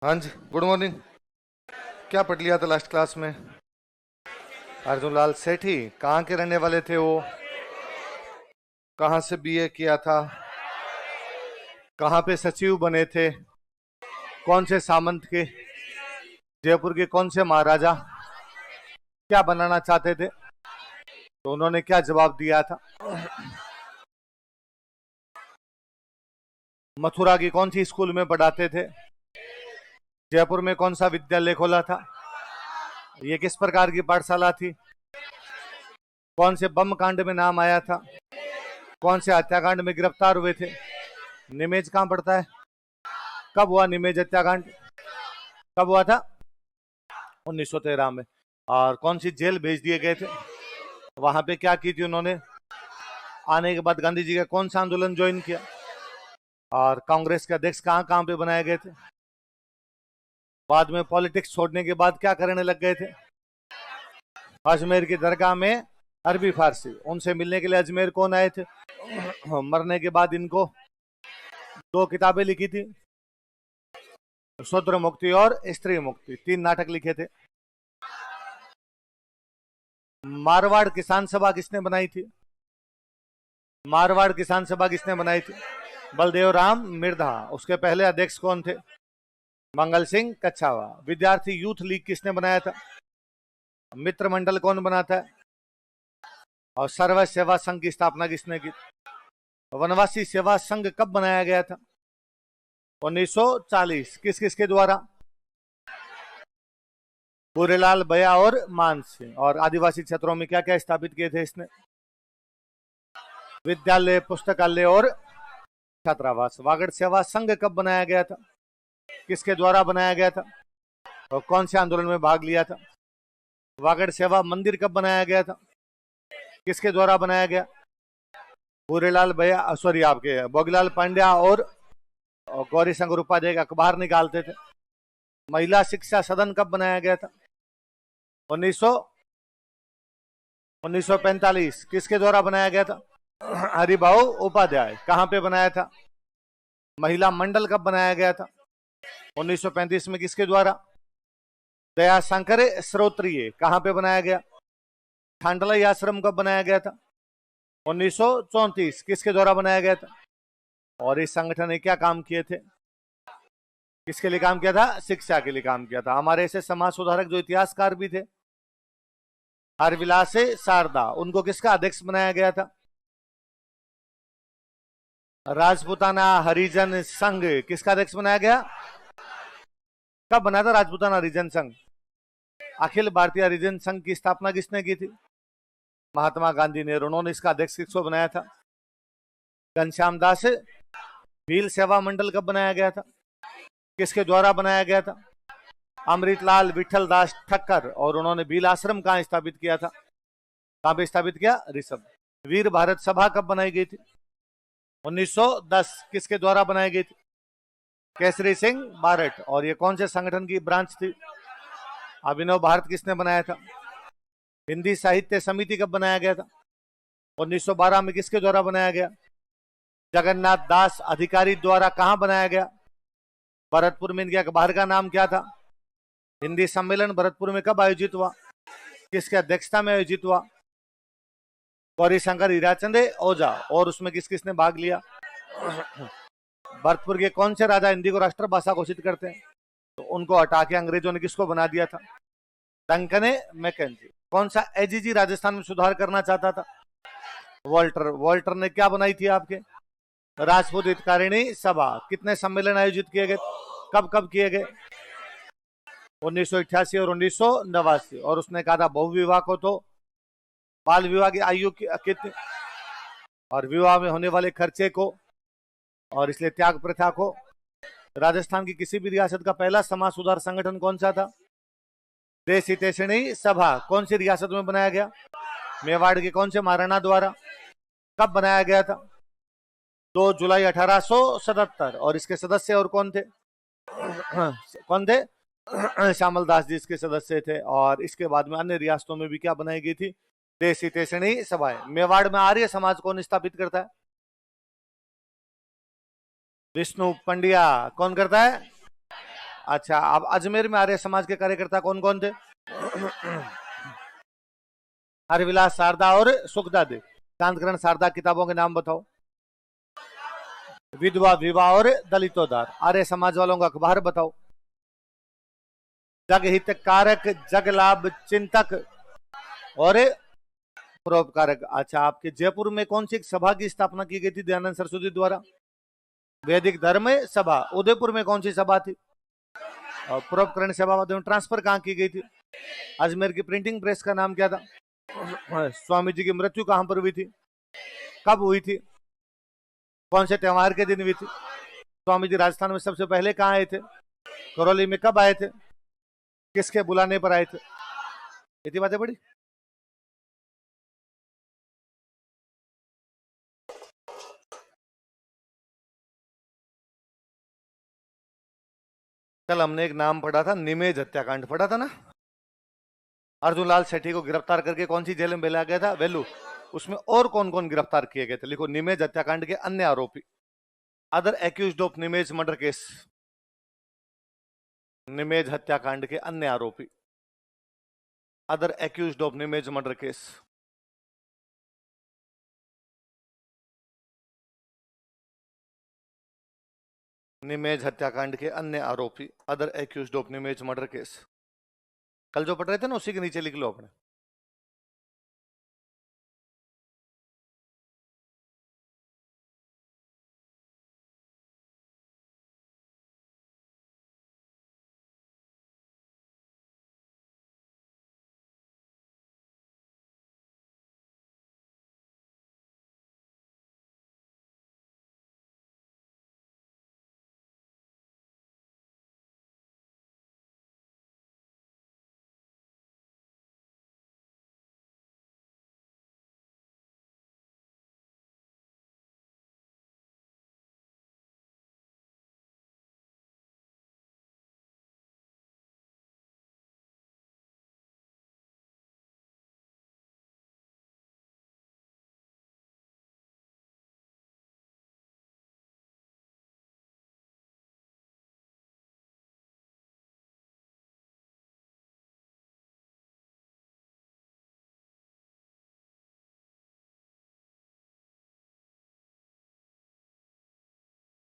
हाँ जी, good morning. क्या पढ़ लिया था लास्ट क्लास में? अर्जुन लाल सेठी कहाँ के रहने वाले थे वो? कहाँ से बीए किया था? कहाँ पे सचिव बने थे? कौन से सामंत के? जयपुर के कौन से महाराजा? क्या बनाना चाहते थे? तो उन्होंने क्या जवाब दिया था? मथुरा की कौन सी स्कूल में पढ़ाते थे? जयपुर में कौन सा विद्यालय खोला था? ये किस प्रकार की पाठशाला थी? कौन से बम कांड में नाम आया था? कौन से हत्याकांड में गिरफ्तार हुए थे? निमेज कहाँ पड़ता है? कब हुआ निमेज हत्याकांड? कब हुआ था? 1913 में। और कौन सी जेल भेज दिए गए थे? वहां पे क्या की थी उन्होंने? आने के बाद गांधी जी का कौन सा आंदोलन ज्वाइन किया? और कांग्रेस के अध्यक्ष कहाँ कहाँ पे बनाए गए थे? बाद में पॉलिटिक्स छोड़ने के बाद क्या करने लग गए थे? अजमेर की दरगाह में अरबी फारसी, उनसे मिलने के लिए अजमेर कौन आए थे? मरने के बाद इनको दो किताबें लिखी थी, शूद्र मुक्ति और स्त्री मुक्ति, 3 नाटक लिखे थे। मारवाड़ किसान सभा किसने बनाई थी? मारवाड़ किसान सभा किसने बनाई थी? बलदेव राम मिर्धा। उसके पहले अध्यक्ष कौन थे? मंगल सिंह कच्छावा। विद्यार्थी यूथ लीग किसने बनाया था? मित्र मंडल कौन बनाता है? और सर्व सेवा संघ की स्थापना किसने की? वनवासी सेवा संघ कब बनाया गया था? 1940। किस किस के द्वारा? पूरेलाल बया और मान सिंह। और आदिवासी क्षेत्रों में क्या क्या स्थापित किए थे इसने? विद्यालय, पुस्तकालय और छात्रावास। वागड़ सेवा संघ कब बनाया गया था? किसके द्वारा बनाया गया था? और कौन से आंदोलन में भाग लिया था? वागड़ सेवा मंदिर कब बनाया गया था? किसके द्वारा बनाया गया? पूरेलाल भैया, सॉरी, आपके भोगीलाल पांड्या और गौरी शंकर उपाध्याय का अखबार निकालते थे। महिला शिक्षा सदन कब बनाया गया था? 1945। किसके द्वारा बनाया गया था? हरिभाऊ उपाध्याय। कहाँ पे बनाया था? महिला मंडल कब बनाया गया था? 1935 में। किसके द्वारा? दयाशंकर श्रोत्रिय। कहाँ पे बनाया गया? ठांडलाई आश्रम कब बनाया गया था? 1934। किसके द्वारा बनाया गया था? और इस संगठन ने क्या काम किए थे? किसके लिए काम किया था? शिक्षा के लिए काम किया था। हमारे ऐसे समाज सुधारक जो इतिहासकार भी थे, हरविलास शारदा, उनको किसका अध्यक्ष बनाया गया था? राजपूताना हरिजन संघ किसका अध्यक्ष बनाया गया? कब बना था राजपूताना हरिजन संघ? अखिल भारतीय हरिजन संघ की स्थापना किसने की थी? महात्मा गांधी ने। उन्होंने इसका अध्यक्ष किसको बनाया था? घनश्याम दास। भील सेवा मंडल कब बनाया गया था? किसके द्वारा बनाया गया था? अमृतलाल विठल दास ठक्कर। और उन्होंने भील आश्रम कहाँ स्थापित किया था? कहाँ पे स्थापित किया? ऋषभ। वीर भारत सभा कब बनाई गई थी? 1910। किसके द्वारा बनाई गई थी? केसरी सिंह बारट। और ये कौन से संगठन की ब्रांच थी? अभिनव भारत किसने बनाया था? हिंदी साहित्य समिति कब बनाया गया था? 1912 में। किसके द्वारा बनाया गया? जगन्नाथ दास अधिकारी द्वारा। कहां बनाया गया? भरतपुर में। इनके अखबार का नाम क्या था? हिंदी सम्मेलन भरतपुर में कब आयोजित हुआ? किसके अध्यक्षता में आयोजित हुआ? गौरी शंकर हीराचंद ओझा। और उसमें किस किसने भाग लिया? भरतपुर के कौन से राजा हिंदी को राष्ट्रभाषा घोषित करते हैं? तो उनको हटा के अंग्रेजों ने किसको बना दिया था? Duncan McKenzie. कौन सा एजीजी राजस्थान में सुधार करना चाहता था? वॉल्टर। वॉल्टर ने क्या बनाई थी आपके? राजपूत हितकारिणी सभा। कितने सम्मेलन आयोजित किए गए? कब कब किए गए? 1988 और 1989। और उसने कहा था बहुविवाह को तो बाल विवाह की आयु कितनी, और विवाह में होने वाले खर्चे को, और इसलिए त्याग प्रथा को। राजस्थान की किसी भी रियासत का पहला समाज सुधार संगठन कौन सा था? देश हितैषणी सभा। कौन सी रियासत में बनाया गया? मेवाड़ के कौन से महाराणा द्वारा? कब बनाया गया था? 2 जुलाई 1877। और इसके सदस्य और कौन थे? कौन थे? श्यामल दास जी इसके सदस्य थे। और इसके बाद में अन्य रियासतों में भी क्या बनाई गई थी? देश हितैषणी सभाएं। मेवाड़ में आर्य समाज कौन स्थापित करता है? विष्णु पंड्या। कौन करता है? अच्छा, अब अजमेर में आर्य समाज के कार्यकर्ता कौन कौन थे? हरविलास शारदा और सुखदा दे। शांतकरण शारदा किताबों के नाम बताओ। विधवा विवाह और दलितोद्धार। आर्य समाज वालों का अखबार बताओ। जग हितकारक, जग लाभ चिंतक और परोपकारक। अच्छा, आपके जयपुर में कौन सी एक सभा की स्थापना की गई थी दयानंद सरस्वती द्वारा? वैदिक धर्म सभा। उदयपुर में कौन सी सभा थी? और परोपकरण सभा में ट्रांसफर कहाँ की गई थी? अजमेर की प्रिंटिंग प्रेस का नाम क्या था? स्वामी जी की मृत्यु कहां पर हुई थी? कब हुई थी? कौन से त्योहार के दिन हुई थी? स्वामी जी राजस्थान में सबसे पहले कहाँ आए थे? करौली में कब आए थे? किसके बुलाने पर आए थे? इतनी बातें पड़ी। कल हमने एक नाम पढ़ा था, निमेज हत्याकांड पढ़ा था ना? अर्जुन लाल सेठी को गिरफ्तार करके कौन सी जेल में भेजा गया था? वेलू। उसमें और कौन कौन गिरफ्तार किए गए थे? लिखो, निमेज हत्याकांड के अन्य आरोपी। Other accused of Nimej murder case. Nimej हत्याकांड के अन्य आरोपी। Other accused of Nimej murder case. Nimej हत्याकांड के अन्य आरोपी। Other accused of Nimej murder case. कल जो पढ़ रहे थे ना, उसी के नीचे लिख लो अपने।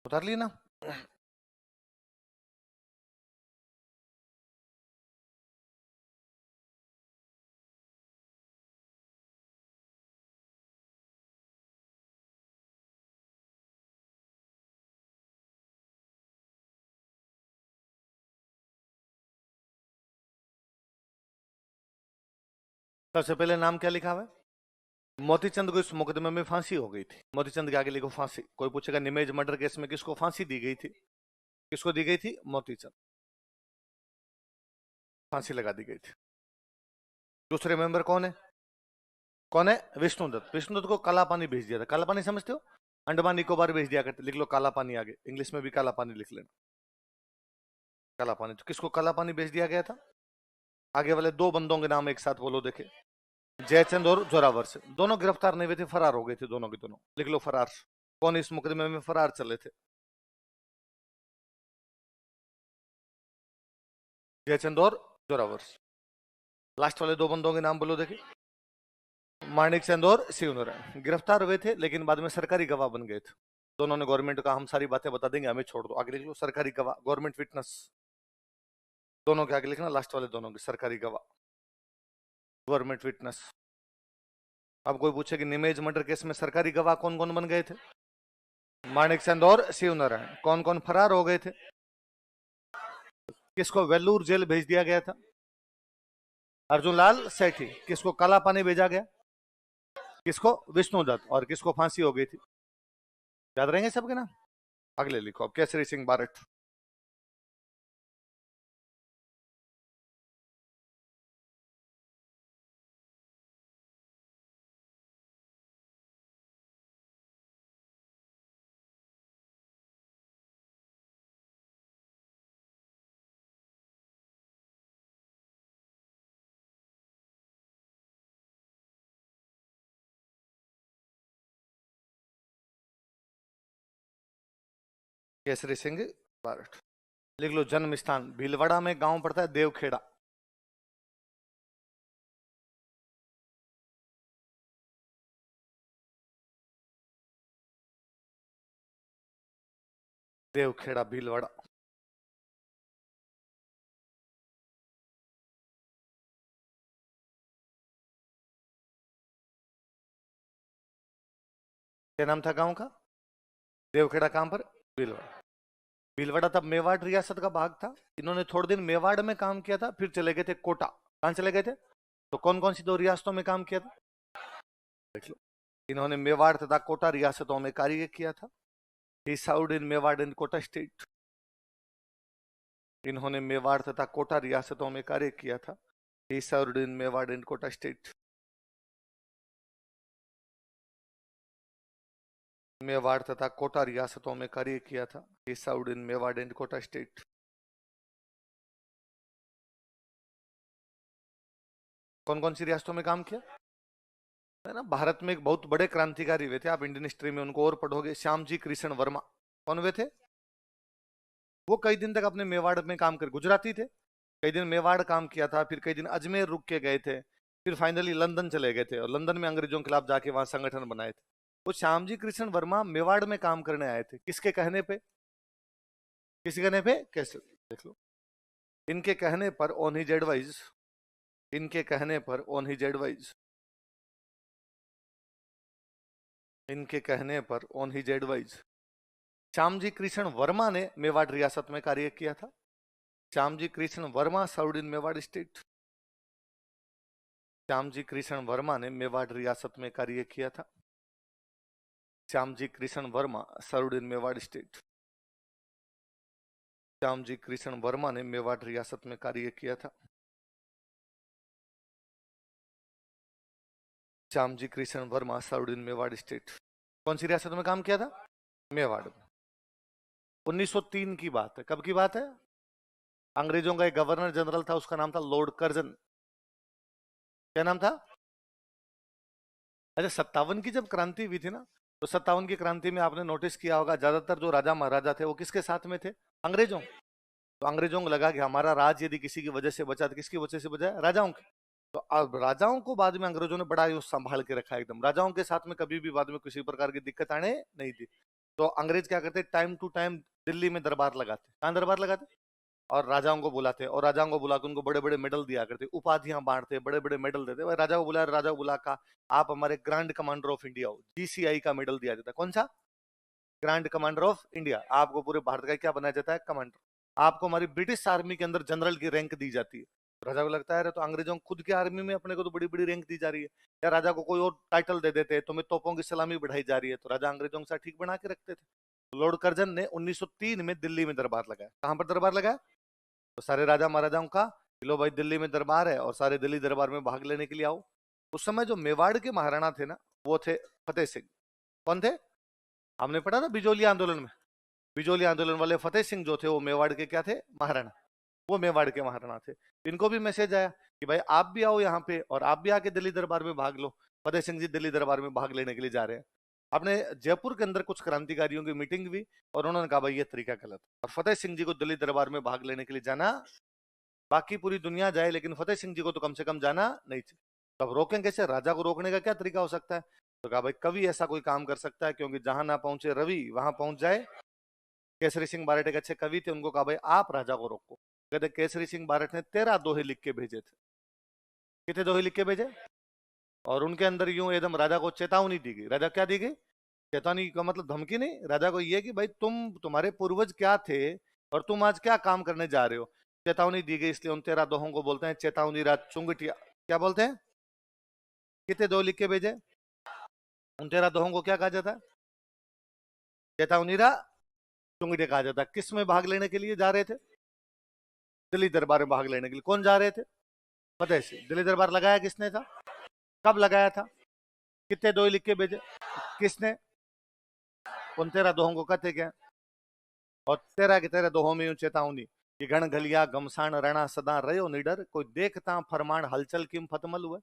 उतार ली ना? सबसे पहले नाम क्या लिखा हुआ है? मोतीचंद को इस मुकदमे में फांसी हो गई थी। मोतीचंद के आगे लिखो फांसी। कोई पूछेगा निमेज मर्डर केस में किसको फांसी दी गई थी? किसको दी गई थी? मोतीचंद। फांसी लगा दी गई थी। दूसरे मेंबर कौन है? कौन है? विष्णुदत्त। विष्णुदत्त को काला पानी भेज दिया था। काला पानी समझते हो? अंडमान निकोबार भेज दिया करते। लिख लो काला पानी आगे, इंग्लिश में भी काला पानी लिख लेना। काला पानी। तो किसको काला पानी भेज दिया गया था? आगे वाले दो बंदों के नाम एक साथ बोलो देखे। जयचंद और जोरावर से। दोनों गिरफ्तार नहीं हुए थे, फरार हो गए थे दोनों के दोनों। लिख लो फरार। कौन इस मुकदमे में फरार चले थे? जयचंद और जोरावर। लास्ट वाले दो बंदों के नाम बोलो देखे। माणिक चंद और शिव नारायण। गिरफ्तार हुए थे लेकिन बाद में सरकारी गवाह बन गए थे। दोनों ने गवर्नमेंट का हम सारी बातें बता देंगे, हमें छोड़ दो। आगे लिख लो सरकारी गवाह, गवर्नमेंट विटनेस। दोनों के आगे लिखना, लास्ट वाले दोनों के सरकारी गवाह, गवर्नमेंट विटनेस। अब कोई पूछे कि निमेज मर्डर केस में सरकारी गवाह कौन कौन बन गए थे? माणिक चंद और शिव नारायण। कौन कौन फरार हो गए थे? किसको वेल्लूर जेल भेज दिया गया था? अर्जुन लाल सेठी। किसको काला पानी भेजा गया? किसको? विष्णुदत्त। और किसको फांसी हो गई थी? याद रहेंगे सबके नाम? अगले लिखो अब, केसरी सिंह बारट। केसरी सिंह बारट। लिख लो जन्म स्थान, भीलवाड़ा में गांव पड़ता है देवखेड़ा। देवखेड़ा भीलवाड़ा। क्या नाम था गांव का? देवखेड़ा। कहां पर? भीलवाड़ा। भीलवाड़ा तब मेवाड़ रियासत का भाग था। इन्होंने थोड़े दिन मेवाड़ में काम किया था, फिर चले गए थे कोटा। कहां चले गए थे? तो कौन कौन सी दो रियासतों में काम किया था? देख लो। इन्होंने मेवाड़ तथा कोटा रियासतों में कार्य किया था। He served in Mewar and Kota state. इन्होंने मेवाड़ तथा कोटा रियासतों में कार्य किया था। He served in Mewar and Kota state. Mewar तथा कोटा रियासतों में कार्य किया था। He served in Mewar and Kota state. कौन कौन सी रियासतों में काम किया है ना? भारत में एक बहुत बड़े क्रांतिकारी हुए थे, आप इंडियन हिस्ट्री में उनको और पढ़ोगे, श्यामजी कृष्ण वर्मा। कौन हुए थे? वो कई दिन तक अपने मेवाड़ में काम कर, गुजराती थे, कई दिन मेवाड़ काम किया था, फिर कई दिन अजमेर रुक के गए थे, फिर फाइनली लंदन चले गए थे और लंदन में अंग्रेजों के खिलाफ जाके वहां संगठन बनाए थे। वो श्यामजी कृष्ण वर्मा मेवाड़ में काम करने आए थे, किसके कहने पे? किसके कहने पे? कैसे? देख लो। इनके कहने पर, ऑन हिज एडवाइस, इनके कहने पर, ऑन हिज एडवाइस, इनके कहने पर, on his advice, Shyamji Krishna Verma ने मेवाड़ रियासत में कार्य किया था। Shyamji Krishna Verma served in Mewar state. Shyamji Krishna Verma ने मेवाड़ रियासत में कार्य किया था। Shyamji Krishna Verma served in Mewar state. Shyamji Krishna Verma ने मेवाड़ रियासत में कार्य किया था। Shyamji Krishna Verma served in Mewar state. कौन सी रियासत में काम किया था? मेवाड़ में। 1903 की बात है। कब की बात है? अंग्रेजों का एक गवर्नर जनरल था, उसका नाम था लॉर्ड कर्जन। क्या नाम था? अच्छा, 57 की जब क्रांति हुई थी ना, तो 57 की क्रांति में आपने नोटिस किया होगा, ज्यादातर जो राजा महाराजा थे वो किसके साथ में थे? अंग्रेजों। तो अंग्रेजों को लगा कि हमारा राज यदि किसी की वजह से बचा तो किसकी वजह से बचा है? राजाओं की। तो अब राजाओं को बाद में अंग्रेजों ने बड़ा ही संभाल के रखा, एकदम राजाओं के साथ में कभी भी बाद में किसी प्रकार की दिक्कत आने नहीं दी। तो अंग्रेज क्या करते, टाइम टू टाइम दिल्ली में दरबार लगाते। कहां दरबार लगाते? और राजाओं को बुलाते, और राजाओं को बुला के उनको बड़े बड़े मेडल दिया करते, उपाधियां बांटते, बड़े बड़े मेडल देते। भाई राजा को बुलाया, राजा को बुला का, आप हमारे ग्रैंड कमांडर ऑफ इंडिया हो, जीसीआई का मेडल दिया जाता है। कौन सा? Grand commander of India. आपको पूरे भारत का क्या बनाया जाता है? कमांडर। आपको हमारी ब्रिटिश आर्मी के अंदर जनरल की रैंक दी जाती है। राजा को लगता है तो अंग्रेजों खुद की आर्मी में अपने को तो बड़ी बड़ी रैंक दी जा रही है, या राजा को कोई और टाइटल दे देते, तुम्हें तोपों की सलामी बढ़ाई जा रही है, तो राजा अंग्रेजों के साथ ठीक बना के रखते थे। लॉर्ड कर्जन ने 1903 में दिल्ली में दरबार लगाया। कहां पर दरबार लगाया? तो सारे राजा महाराजाओं का, लो भाई दिल्ली में दरबार है और सारे दिल्ली दरबार में भाग लेने के लिए आओ। उस समय जो मेवाड़ के महाराणा थे ना, वो थे फतेह सिंह। कौन थे? हमने पढ़ा था बिजोली आंदोलन में, बिजोली आंदोलन वाले फतेह सिंह जो थे वो मेवाड़ के क्या थे? महाराणा। वो मेवाड़ के महाराणा थे। इनको भी मैसेज आया कि भाई आप भी आओ यहाँ पे और आप भी आके दिल्ली दरबार में भाग लो। फतेह सिंह जी दिल्ली दरबार में भाग लेने के लिए जा रहे हैं। अपने जयपुर के अंदर कुछ क्रांतिकारियों की मीटिंग हुई और उन्होंने कहा भाई ये तरीका गलत है, और फतेह सिंह जी को दिल्ली दरबार में भाग लेने के लिए जाना, बाकी पूरी दुनिया जाए लेकिन फतेह सिंह जी को तो कम से कम जाना नहीं चाहिए। तो अब रोकें कैसे? राजा को रोकने का क्या तरीका हो सकता है? तो कहा भाई कवि ऐसा कोई काम कर सकता है, क्योंकि जहां ना पहुंचे रवि वहां पहुंच जाए। केसरी सिंह बारट एक अच्छे कवि थे, उनको कहा भाई आप राजा को रोको। कहते केसरी सिंह बारट ने 13 दोहे लिख के भेजे थे। कितने दोहे लिख के भेजे? और उनके अंदर यूं एकदम राजा को चेतावनी दी गई। राजा क्या दी गई? चेतावनी का मतलब धमकी नहीं, राजा को ये कि भाई तुम्हारे पूर्वज क्या थे और तुम आज क्या काम करने जा रहे हो। चेतावनी दी गई, इसलिए उन 13 दोहों को बोलते हैं चेतावनी रात चुंगटिया। क्या बोलते हैं? कितने दो लिख के भेजे? उन 13 दोहों को क्या कहा जाता है? चेतावनी रा चुंगटिया कहा जाता है। किस में भाग लेने के लिए जा रहे थे? दिल्ली दरबार में भाग लेने के लिए। कौन जा रहे थे? फतेह सिंह। दिल्ली दरबार लगाया किसने था? कब लगाया था? कितने दो लिख के भेजे? किसने? उन 13 दोहों को कहते क्या? और 13 के 13 दोहों में चेतावनी कि गण घलिया घमसान रणा सदा रयो निडर, कोई देखता फरमान हलचल किम फतमल हुए।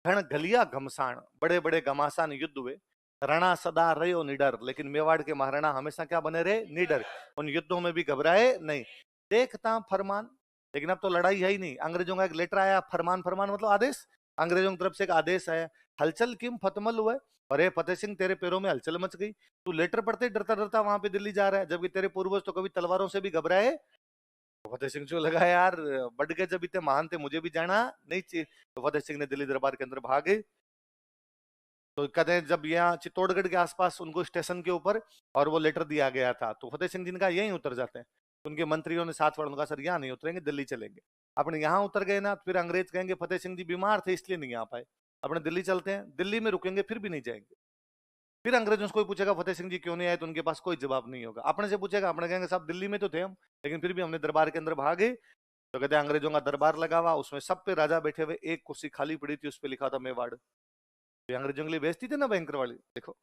गण घलिया घमसान, बड़े बड़े घमासान युद्ध हुए, रणा सदा रयो निडर, लेकिन मेवाड़ के महाराणा हमेशा क्या बने रहे? निडर। उन युद्धों में भी घबराए नहीं। देखता फरमान। लेकिन अब तो लड़ाई है ही नहीं, अंग्रेजों का एक लेटर आया, फरमान, फरमान मतलब आदेश, अंग्रेजों की तरफ से एक आदेश आया। हलचल किम फतमल हुआ। अरे फतेह सिंह तेरे पैरों में हलचल मच गई, तू लेटर पढ़ते डरता डरता वहां पे दिल्ली जा रहा है, जबकि तेरे पूर्वज तो कभी तलवारों से भी घबराए। तो फतेह सिंह को लगा यार बढ़ गए, जब इतने महान थे मुझे भी जाना नहीं चाहिए। तो फतेह सिंह ने दिल्ली दरबार के अंदर भागे। तो कहते हैं जब यहाँ चित्तौड़गढ़ के आसपास उनको स्टेशन के ऊपर और वो लेटर दिया गया था, तो फतेह सिंह जिनका यहीं उतर जाते हैं। तो उनके मंत्रियों ने साथ वालों का सर यहाँ नहीं उतरेंगे, दिल्ली चलेंगे। अपने यहाँ उतर गए ना, फिर अंग्रेज कहेंगे फतेह सिंह जी बीमार थे इसलिए नहीं आ पाए, अपने दिल्ली चलते हैं, दिल्ली में रुकेंगे फिर भी नहीं जाएंगे। फिर अंग्रेजों से कोई पूछेगा फतेह सिंह जी क्यों नहीं आए, तो उनके पास कोई जवाब नहीं होगा। अपने से पूछेगा, अपने कहेंगे साहब दिल्ली में तो थे हम, लेकिन फिर भी हमने दरबार के अंदर भागे। तो कहते हैं अंग्रेजों का दरबार लगा हुआ, उसमें सब पे राजा बैठे हुए, एक कुर्सी खाली पड़ी थी, उस पर लिखा था मेवाड़। ये अंग्रेजों के लिए बेइज्जती थी ना भयंकर वाली। देखो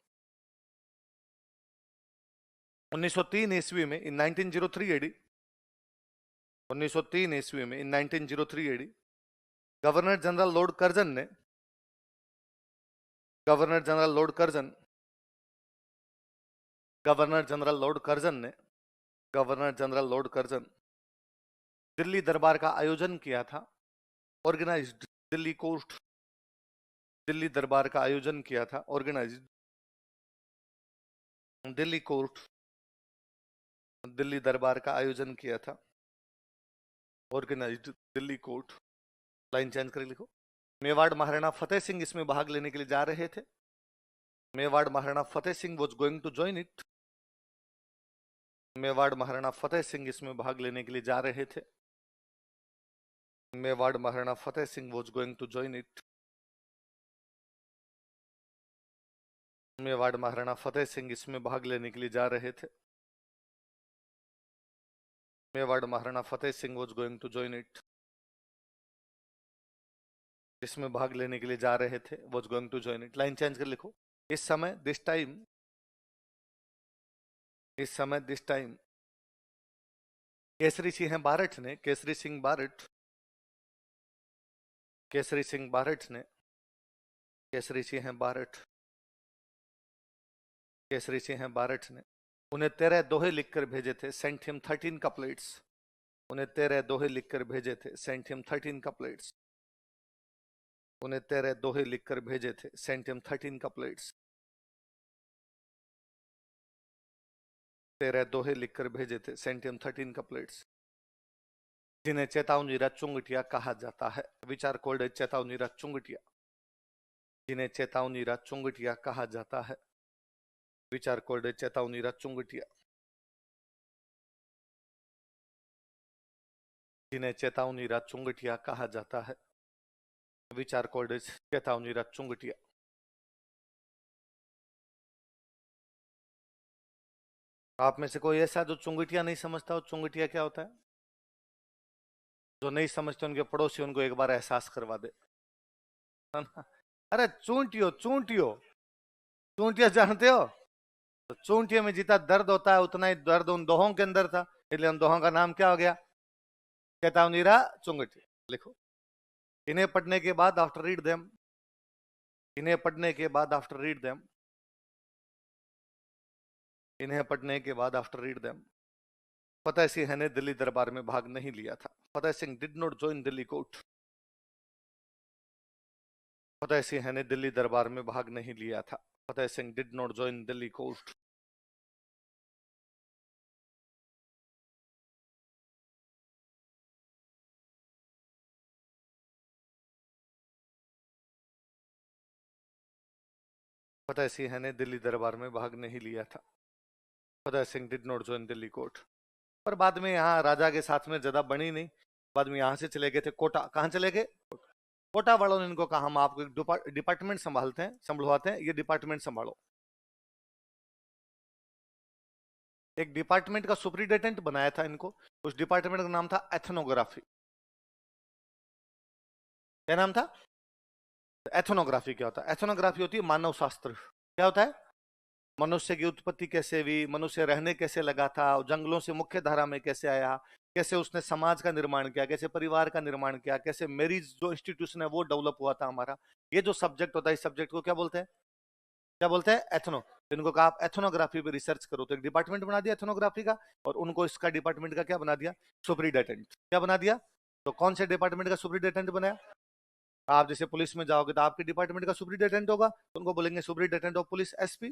1903 ईस्वी में, इन 1903 एडी, 1903 ईस्वी में, in 1903 AD, governor general Lord Curzon ने, governor general Lord Curzon, governor general Lord Curzon ने, governor general Lord Curzon Delhi Durbar का आयोजन किया था, ऑर्गेनाइज्ड दिल्ली कोर्ट, दिल्ली दरबार का आयोजन किया था, ऑर्गेनाइज्ड दिल्ली कोर्ट, दिल्ली दरबार का आयोजन किया था, organized Delhi court. Line change कर लिखो। मेवाड़ महाराणा फतेह सिंह इसमें भाग लेने के लिए जा रहे थे। Mewar Maharana Fateh Singh was going to join it. Mewar Maharana Fateh Singh इसमें भाग लेने के लिए जा रहे थे। Mewar Maharana Fateh Singh was going to join it. Mewar Maharana Fateh Singh इसमें भाग लेने के लिए जा रहे थे। Mewar Maharana Fateh Singh was going to join it. इसमें भाग लेने के लिए जा रहे थे, was going to join it. Line change कर लिखो। इस समय, दिस टाइम, इस समय, दिस टाइम, केसरी सिंह बारठ ने, केसरी सिंह बारठ, केसरी सिंह बारठ ने, केसरी सिंह बारठ, केसरी सिंह बारठ ने उन्हें 13 दोहे लिखकर भेजे थे, सेंट हिम 13 कपलेट्स। उन्हें 13 दोहे लिखकर भेजे थे, सेंट हिम 13 कपलेट्स। उन्हें 13 दोहे लिखकर भेजे थे, सेंट हिम 13 कपलेट्स। 13 दोहे लिखकर भेजे थे, सेंट हिम 13 कपलेट्स, जिन्हें चेतावनी चुंगटिया कहा जाता है। विचार कोल्ड चेतावनी चुंगटिया, जिन्हें चेतावनी चुंगटिया कहा जाता है। विचार कोल्ड चेतावनी चुंगटिया, जिन्हें चेतावनी चुंगटिया कहा जाता है। विचार कोल्ड चेतावनी चुंगटिया। आप में से कोई ऐसा जो चुंगटिया नहीं समझता हो? चुंगटिया क्या होता है? जो नहीं समझते उनके पड़ोसी उनको एक बार एहसास करवा दे, है ना? अरे चूंटियो, चूंटियो, चूंटिया जानते हो? तो चूंटिया में जितना दर्द होता है उतना ही दर्द उन दोहों के अंदर था, इसलिए उन दोहों का नाम क्या हो गया? चेतावनीरा चुंगटिया। लिखो। इन्हें पढ़ने के बाद, आफ्टर रीड देम, इन्हें पढ़ने के बाद, आफ्टर रीड देम, इन्हें पढ़ने के बाद, after read them, Fateh Singh ने दिल्ली दरबार में भाग नहीं लिया था। Fateh Singh did not join Delhi court. Fateh Singh ने दिल्ली दरबार में भाग नहीं लिया था। Fateh Singh did not join Delhi court. Fateh Singh ने दिल्ली दरबार में भाग नहीं लिया था। Fateh Singh did not join Delhi court. पर बाद में यहाँ राजा के साथ में ज्यादा बनी नहीं, बाद में यहाँ से चले गए थे कोटा। कहाँ चले गए? कोटा वालों ने इनको कहा हम आपको एक डिपार्टमेंट संभालते हैं, संभलवाते हैं, ये डिपार्टमेंट संभालो। एक डिपार्टमेंट का सुपरिटेंडेंट बनाया था इनको। उस डिपार्टमेंट का नाम था एथनोग्राफी। क्या नाम था? एथनोग्राफी क्या होता है? एथनोग्राफी होती है मानव शास्त्र। क्या होता है? मनुष्य की उत्पत्ति कैसे हुई, मनुष्य रहने कैसे लगा था, जंगलों से मुख्य धारा में कैसे आया, कैसे उसने समाज का निर्माण किया, कैसे परिवार का निर्माण किया, कैसे मैरिज जो इंस्टीट्यूशन है वो डेवलप हुआ था हमारा। ये जो सब्जेक्ट होता है, इस सब्जेक्ट को क्या बोलते हैं? क्या बोलते हैं, एथनो। तो इनको कहा आप एथनोग्राफी पे रिसर्च करो, तो एक डिपार्टमेंट बना दिया एथनोग्राफी का, और उनको इसका डिपार्टमेंट का क्या बना दिया, सुपरिटेंडेंट। क्या बना दिया, तो कौन से डिपार्टमेंट का सुपरिटेंडेंट बनाया, आप जैसे पुलिस में जाओगे तो आपके डिपार्टमेंट का सुपरिटेंडेंट होगा, तो उनको बोलेंगे सुपरिटेंडेंट ऑफ पुलिस, एसपी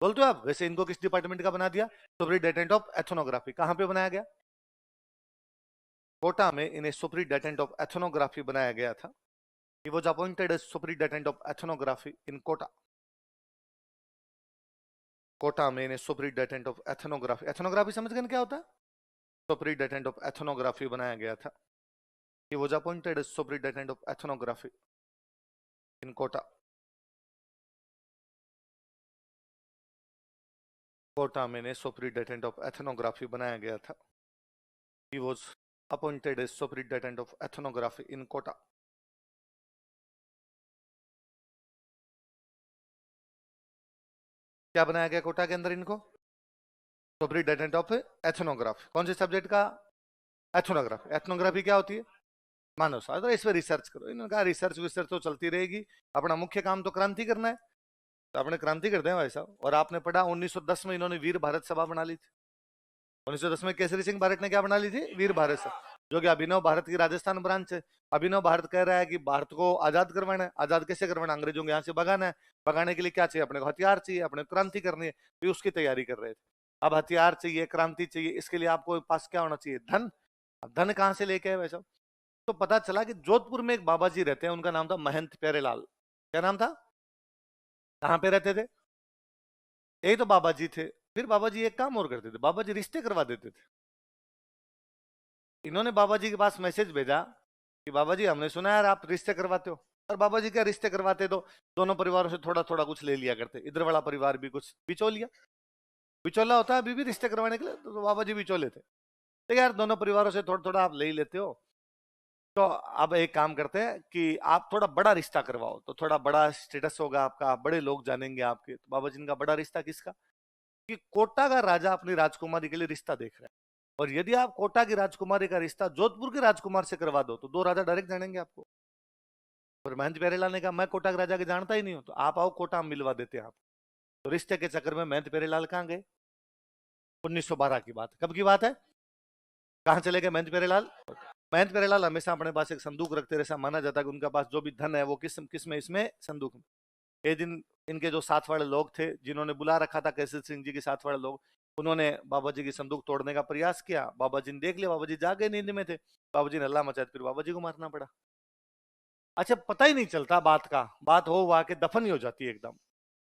बोलते हो आप। वैसे इनको किस डिपार्टमेंट का बना दिया, सुपरिटेंडेंट ऑफ एथनोग्राफी। कहां पे बनाया गया, कोटा में इन्हें सुपरिटेंडेंट ऑफ एथनोग्राफी बनाया गया था। He was appointed as superintendent of ethnography in Kota. Kota में इन्हें सुपरिटेंडेंट ऑफ एथनोग्राफी, एथनोग्राफी समझ गए क्या होता है, सुपरिटेंडेंट ऑफ एथनोग्राफी बनाया गया था। He was appointed as superintendent of ethnography in Kota. Kota में इन्हें सुपरिटेंडेंट ऑफ एथनोग्राफी बनाया गया था। He was appointed as superintendent of ethnography in Kota. क्या बनाया गया कोटा के अंदर इनको, सुपरिटेंडेंट ऑफ एथनोग्राफी। कौन से सब्जेक्ट का, एथनोग्राफी। एथनोग्राफी क्या होती है, मानव शास्त्र। तो इस पर रिसर्च करो। इन्होंने कहा रिसर्च विसर्च तो चलती रहेगी, अपना मुख्य काम तो क्रांति करना है। तो आपने क्रांति कर दिया भाई साहब। और आपने पढ़ा 1910 में इन्होंने वीर भारत सभा बना ली थी। 1910 में केसरी सिंह भारत ने क्या बना ली थी, वीर भारत सभा, जो कि अभिनव भारत की राजस्थान ब्रांच है। अभिनव भारत कह रहा है कि भारत को आजाद करवाना है। आजाद कैसे करवाना, अंग्रेजों को यहाँ से भगाना है। भगाने के लिए क्या चाहिए, अपने को हथियार चाहिए, अपने क्रांति करनी है। तो उसकी तैयारी कर रहे थे। अब हथियार चाहिए, क्रांति चाहिए, इसके लिए आपको पास क्या होना चाहिए, धन। अब धन कहाँ से लेके आए वैसा। तो पता चला कि जोधपुर में एक बाबा जी रहते हैं, उनका नाम था महंत प्यारेलाल। क्या नाम था, कहाँ पे रहते थे, यही तो बाबा जी थे। फिर बाबा जी एक काम और करते थे, बाबा जी रिश्ते करवा देते थे। इन्होंने बाबा जी के पास मैसेज भेजा कि बाबा जी हमने सुना यार आप रिश्ते करवाते हो। और बाबा जी क्या रिश्ते करवाते, तो दोनों परिवारों से थोड़ा थोड़ा कुछ ले लिया करते। इधर वाला परिवार भी कुछ बिचौलिया, बिचौला होता है अभी भी रिश्ते करवाने के लिए, तो बाबा जी बिचौले थे। तो यार दोनों परिवारों से थोड़ा थोड़ा आप ले ही लेते हो, तो अब एक काम करते हैं कि आप थोड़ा बड़ा रिश्ता करवाओ, तो थोड़ा बड़ा स्टेटस होगा आपका, बड़े लोग जानेंगे आपके। तो बाबा जी का बड़ा रिश्ता किसका, कि कोटा का राजा अपनी राजकुमारी के लिए रिश्ता देख रहा है। और यदि आप कोटा की राजकुमारी का रिश्ता जोधपुर के राजकुमार से करवा दो, तो दो राजा डायरेक्ट जानेंगे आपको। और महंत प्यारेलाल ने कहा मैं कोटा के राजा के जानता ही नहीं हूं, तो आप आओ कोटा, हम मिलवा देते हैं आप। तो रिश्ते के चक्कर में महंत प्यारेलाल कहाँ गए, 1912 की बात, कब की बात है, कहाँ चले गए महंत प्यारेलाल। महंत प्यारेलाल हमेशा अपने पास एक संदूक रखते रहे। ऐसा माना जाता है कि उनका पास जो भी धन है वो किस किस में, इसमें संदूक में। एक दिन इनके जो साथ वाले लोग थे, जिन्होंने बुला रखा था केसरी सिंह जी के साथ वाले लोग, उन्होंने बाबा जी की संदूक तोड़ने का प्रयास किया। बाबा जी ने देख लिया, बाबा जी जागे नींद में थे, बाबा जी ने हल्ला मचाया, फिर बाबा जी को मारना पड़ा। अच्छा, पता ही नहीं चलता बात का, बात हो वहा के दफन ही हो जाती है एकदम।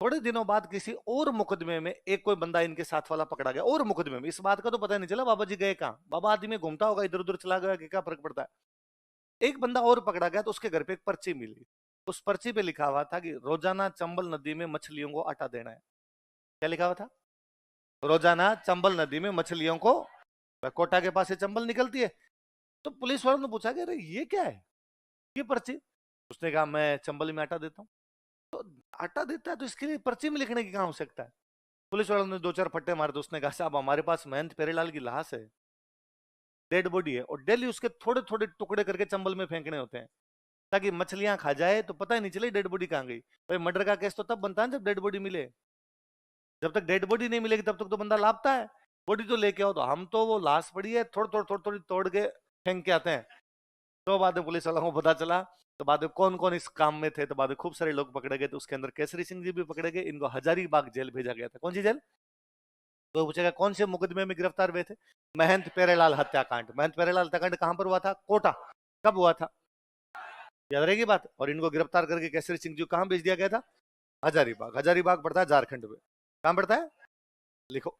थोड़े दिनों बाद किसी और मुकदमे में एक कोई बंदा इनके साथ वाला पकड़ा गया, और मुकदमे में, इस बात का तो पता नहीं चला बाबा जी गए कहाँ। बाबा आदमी में घूमता होगा, इधर उधर चला गया कि क्या फर्क पड़ता है। एक बंदा और पकड़ा गया, तो उसके घर पे एक पर्ची मिली। उस पर्ची पे लिखा हुआ था कि रोजाना चंबल नदी में मछलियों को आटा देना है। क्या लिखा हुआ था, रोजाना चंबल नदी में मछलियों को, कोटा के पास से चंबल निकलती है। तो पुलिस वालों ने पूछा कि अरे ये क्या है, ये पर्ची। उसने कहा मैं चंबल में आटा देता हूँ। तो आटा देता है तो इसके लिए पर्ची में लिखने की कहाँ आवश्यकता है। पुलिस वालों ने दो चार फट्टे मारे, तो उसने कहा साहब हमारे पास महंत प्यारेलाल की लाश है, डेड बॉडी है, और डेली उसके थोड़े थोड़े टुकड़े करके चंबल में फेंकने होते हैं, ताकि मछलियां खा जाए तो पता ही नहीं चले डेड बॉडी कहाँ गई। भाई मर्डर का केस तो तब बनता है जब डेड बॉडी मिले। जब तक डेड बॉडी नहीं मिलेगी तब तक तो बंदा लापता है। बॉडी तो लेके आओ, तो हम तो वो लाश पड़ी है थोड़ी थोड़ी थोड़ी थोड़ी तोड़ के फेंक के आते हैं। तो बाद में पुलिस वालों को पता चला, तो बाद में कौन कौन इस काम में थे, तो बाद में खूब सारे लोग पकड़े गए। तो उसके अंदर केसरी सिंह जी भी पकड़े गए, इनको हजारीबाग जेल भेजा गया था। कौन सी जेल, तो पूछेगा कौन से मुकदमे में गिरफ्तार हुए थे, महंत प्यारेलाल हत्याकांड। महंत प्यारेलाल हत्याकांड कहां पर हुआ था, कोटा। कब हुआ था, याद रहेगी बात। और इनको गिरफ्तार करके केसरी सिंह जी को कहां भेज दिया गया था, हजारीबाग। हजारीबाग पड़ता है झारखंड में, कहां पड़ता है, लिखो।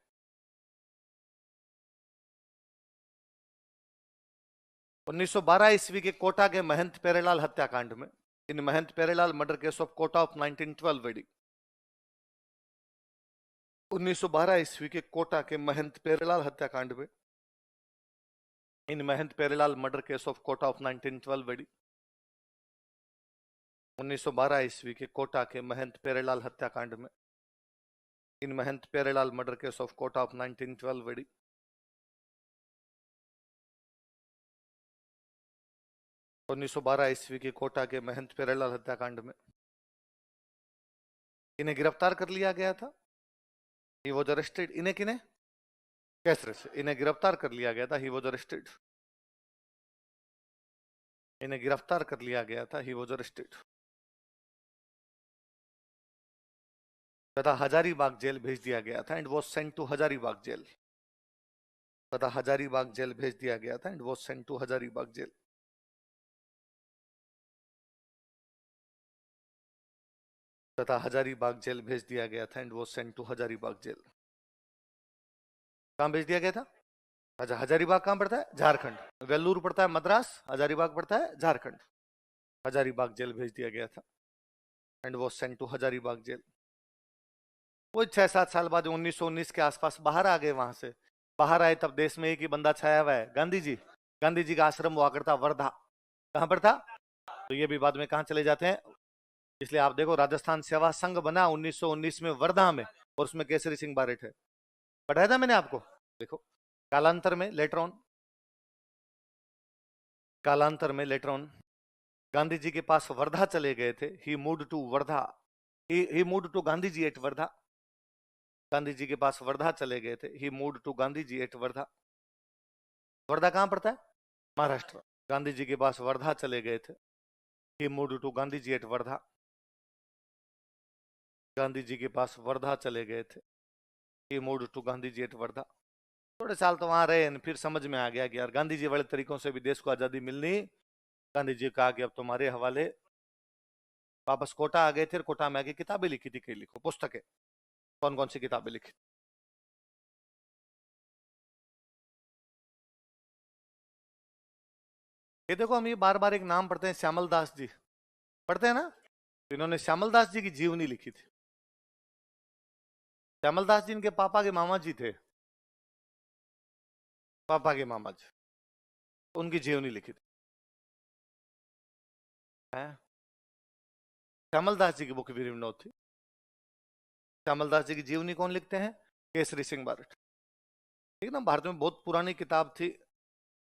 1912 ईस्वी के कोटा के महंत प्यारेलाल हत्याकांड में, in Mahant Pyarelal murder case of Kota of 1912 वेडी। 1912 ईस्वी के कोटा के महंत प्यारेलाल हत्याकांड में, in Mahant Pyarelal murder case of Kota of 1912 वेडी। 1912 ईस्वी के कोटा के महंत प्यारेलाल हत्याकांड में, in Mahant Pyarelal murder case of Kota of 1912 वेडी। 1912 ईस्वी के कोटा के महंत प्यारेलाल हत्याकांड में, इन्हें गिरफ्तार कर लिया गया था। He was arrested. इन्हें किन्हें? कैसरस। इन्हें गिरफ्तार कर लिया गया था। He was arrested. इन्हें गिरफ्तार कर लिया गया था। He was arrested. तथा हजारीबाग जेल भेज दिया गया था। And was sent to Hazaribagh jail. तथा हजारीबाग जेल भेज दिया गया था। And was sent to Hazaribagh jail. तथा हजारीबाग जेल भेज दिया गया था। And was sent to Hazaribagh jail. कहां भेज दिया गया था? अच्छा, हजारीबाग कहां पड़ता है? झारखंड। वेल्लूर पड़ता है मद्रास, हजारीबाग पड़ता है झारखंड। हजारीबाग जेल भेज दिया गया था। And was sent to Hazaribagh jail. वो 6-7 साल बाद 1919 के आसपास बाहर आ गए वहां से। बाहर आए तब देश में एक ही बंदा छाया हुआ है, गांधी जी। गांधी जी का आश्रम हुआ करता वर्धा। कहां पर था? तो ये भी बाद में कहां चले जाते हैं। इसलिए आप देखो, राजस्थान सेवा संघ बना 1919 में वर्धा में, और उसमें केसरी सिंह बारेट है। पढ़ाया था मैंने आपको। देखो, कालांतर में लेटर ऑन, कालांतर में लेटर ऑन गांधी जी के पास वर्धा चले गए थे। He moved to Wardha. He moved to Gandhi ji at Wardha. Gandhi ji के पास वर्धा चले गए थे। He moved to Gandhi ji at Wardha. Wardha कहां पड़ता है? महाराष्ट्र। गांधी जी के पास वर्धा चले गए थे। He moved to Gandhi ji at Wardha. Gandhi ji के पास वर्धा चले गए थे। He moved to Gandhi ji at Wardha. थोड़े साल तो वहां रहे, फिर समझ में आ गया कि यार गांधी जी वाले तरीकों से भी देश को आजादी मिलनी। गांधी जी कहा कि अब तुम्हारे हवाले। वापस कोटा आ गए थे। कोटा में आके किताबें लिखी थी, कई लिखो पुस्तकें। कौन कौन सी किताबें लिखी? ये देखो, हम ये बार बार एक नाम पढ़ते हैं, श्यामल दास जी। पढ़ते हैं ना? तो इन्होंने श्यामल दास जी की जीवनी लिखी थी। श्यामल दास जी इनके पापा के मामा जी थे। पापा के मामा जी, उनकी जीवनी लिखी थी। हैं? श्यामल दास जी की बुक भी विनोद थी। श्यामल दास जी की जीवनी कौन लिखते हैं? केसरी सिंह बारट। ठीक ना? भारत में बहुत पुरानी किताब थी,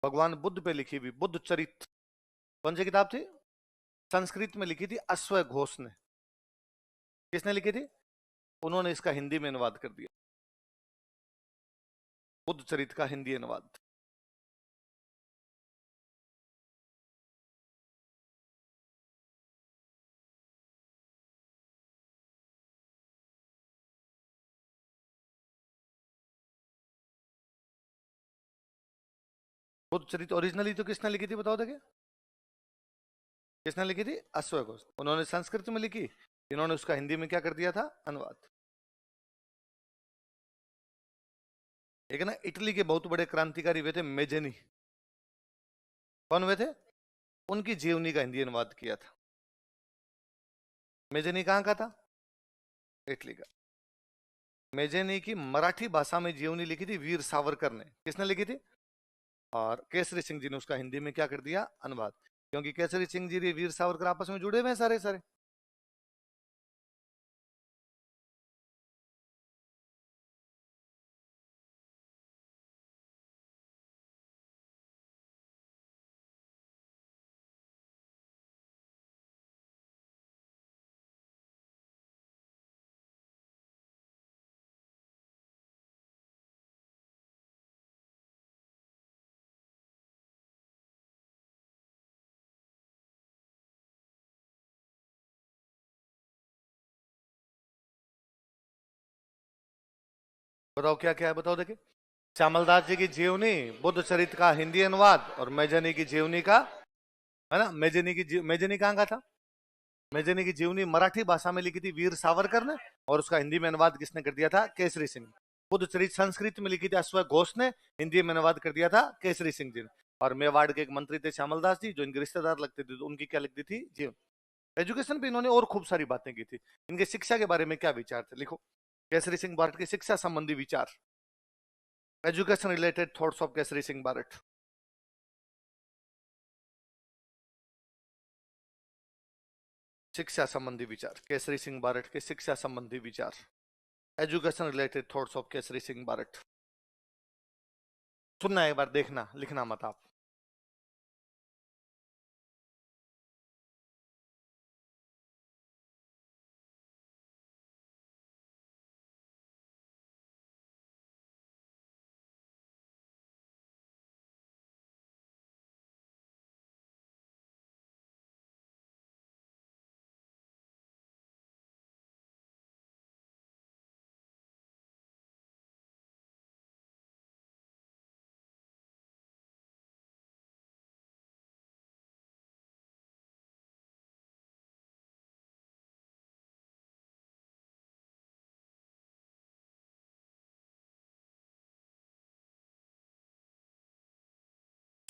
भगवान बुद्ध पे लिखी हुई, बुद्ध चरित्र। कौन सी किताब थी? संस्कृत में लिखी थी अश्व घोष ने। किसने लिखी थी? उन्होंने इसका हिंदी में अनुवाद कर दिया। बुद्ध चरित्र का हिंदी अनुवाद। बुद्ध चरित्र ओरिजिनली तो किसने लिखी थी, बताओ देखिए। किसने लिखी थी? अश्व घोष। उन्होंने संस्कृत में लिखी, इन्होंने उसका हिंदी में क्या कर दिया था? अनुवाद। एक ना इटली के बहुत बड़े क्रांतिकारी हुए थे, मेजेनी। कौन हुए थे? उनकी जीवनी का हिंदी अनुवाद किया था। मेजेनी कहां का था? इटली का। मेजेनी की मराठी भाषा में जीवनी लिखी थी वीर सावरकर ने। किसने लिखी थी? और केसरी सिंह जी ने उसका हिंदी में क्या कर दिया? अनुवाद। क्योंकि केसरी सिंह जी वीर सावरकर आपस में जुड़े हुए हैं सारे सारे। बताओ क्या क्या है, बताओ देखिए। श्यामलदास जी की जीवनी, बुद्ध चरित्र का हिंदी अनुवाद, और मेजनी की जीवनी का, है ना? मेजनी कहाँ का था? मेजनी की जीवनी मराठी भाषा में लिखी थी वीर सावरकर ने, और उसका हिंदी में अनुवाद किसने कर दिया था? केसरी सिंह। बुद्ध चरित्र संस्कृत में लिखी थी अश्व घोष ने, हिंदी में अनुवाद कर दिया था केसरी सिंह जी ने। और मेवाड़ के एक मंत्री थे श्यामलदास जी, जो इनके रिश्तेदार लगते थे, तो उनकी क्या लिख दी थी? जीवन। एजुकेशन पे इन्होंने और खूब सारी बातें की थी। इनके शिक्षा के बारे में क्या विचार थे, लिखो। केसरी सिंह बारट के शिक्षा संबंधी विचार। Education related thoughts of Kesari Singh Barhat. शिक्षा संबंधी विचार, केसरी सिंह बारट के शिक्षा संबंधी विचार। Education related thoughts of Kesari Singh Barhat. सुनना एक बार, देखना, लिखना मत आप।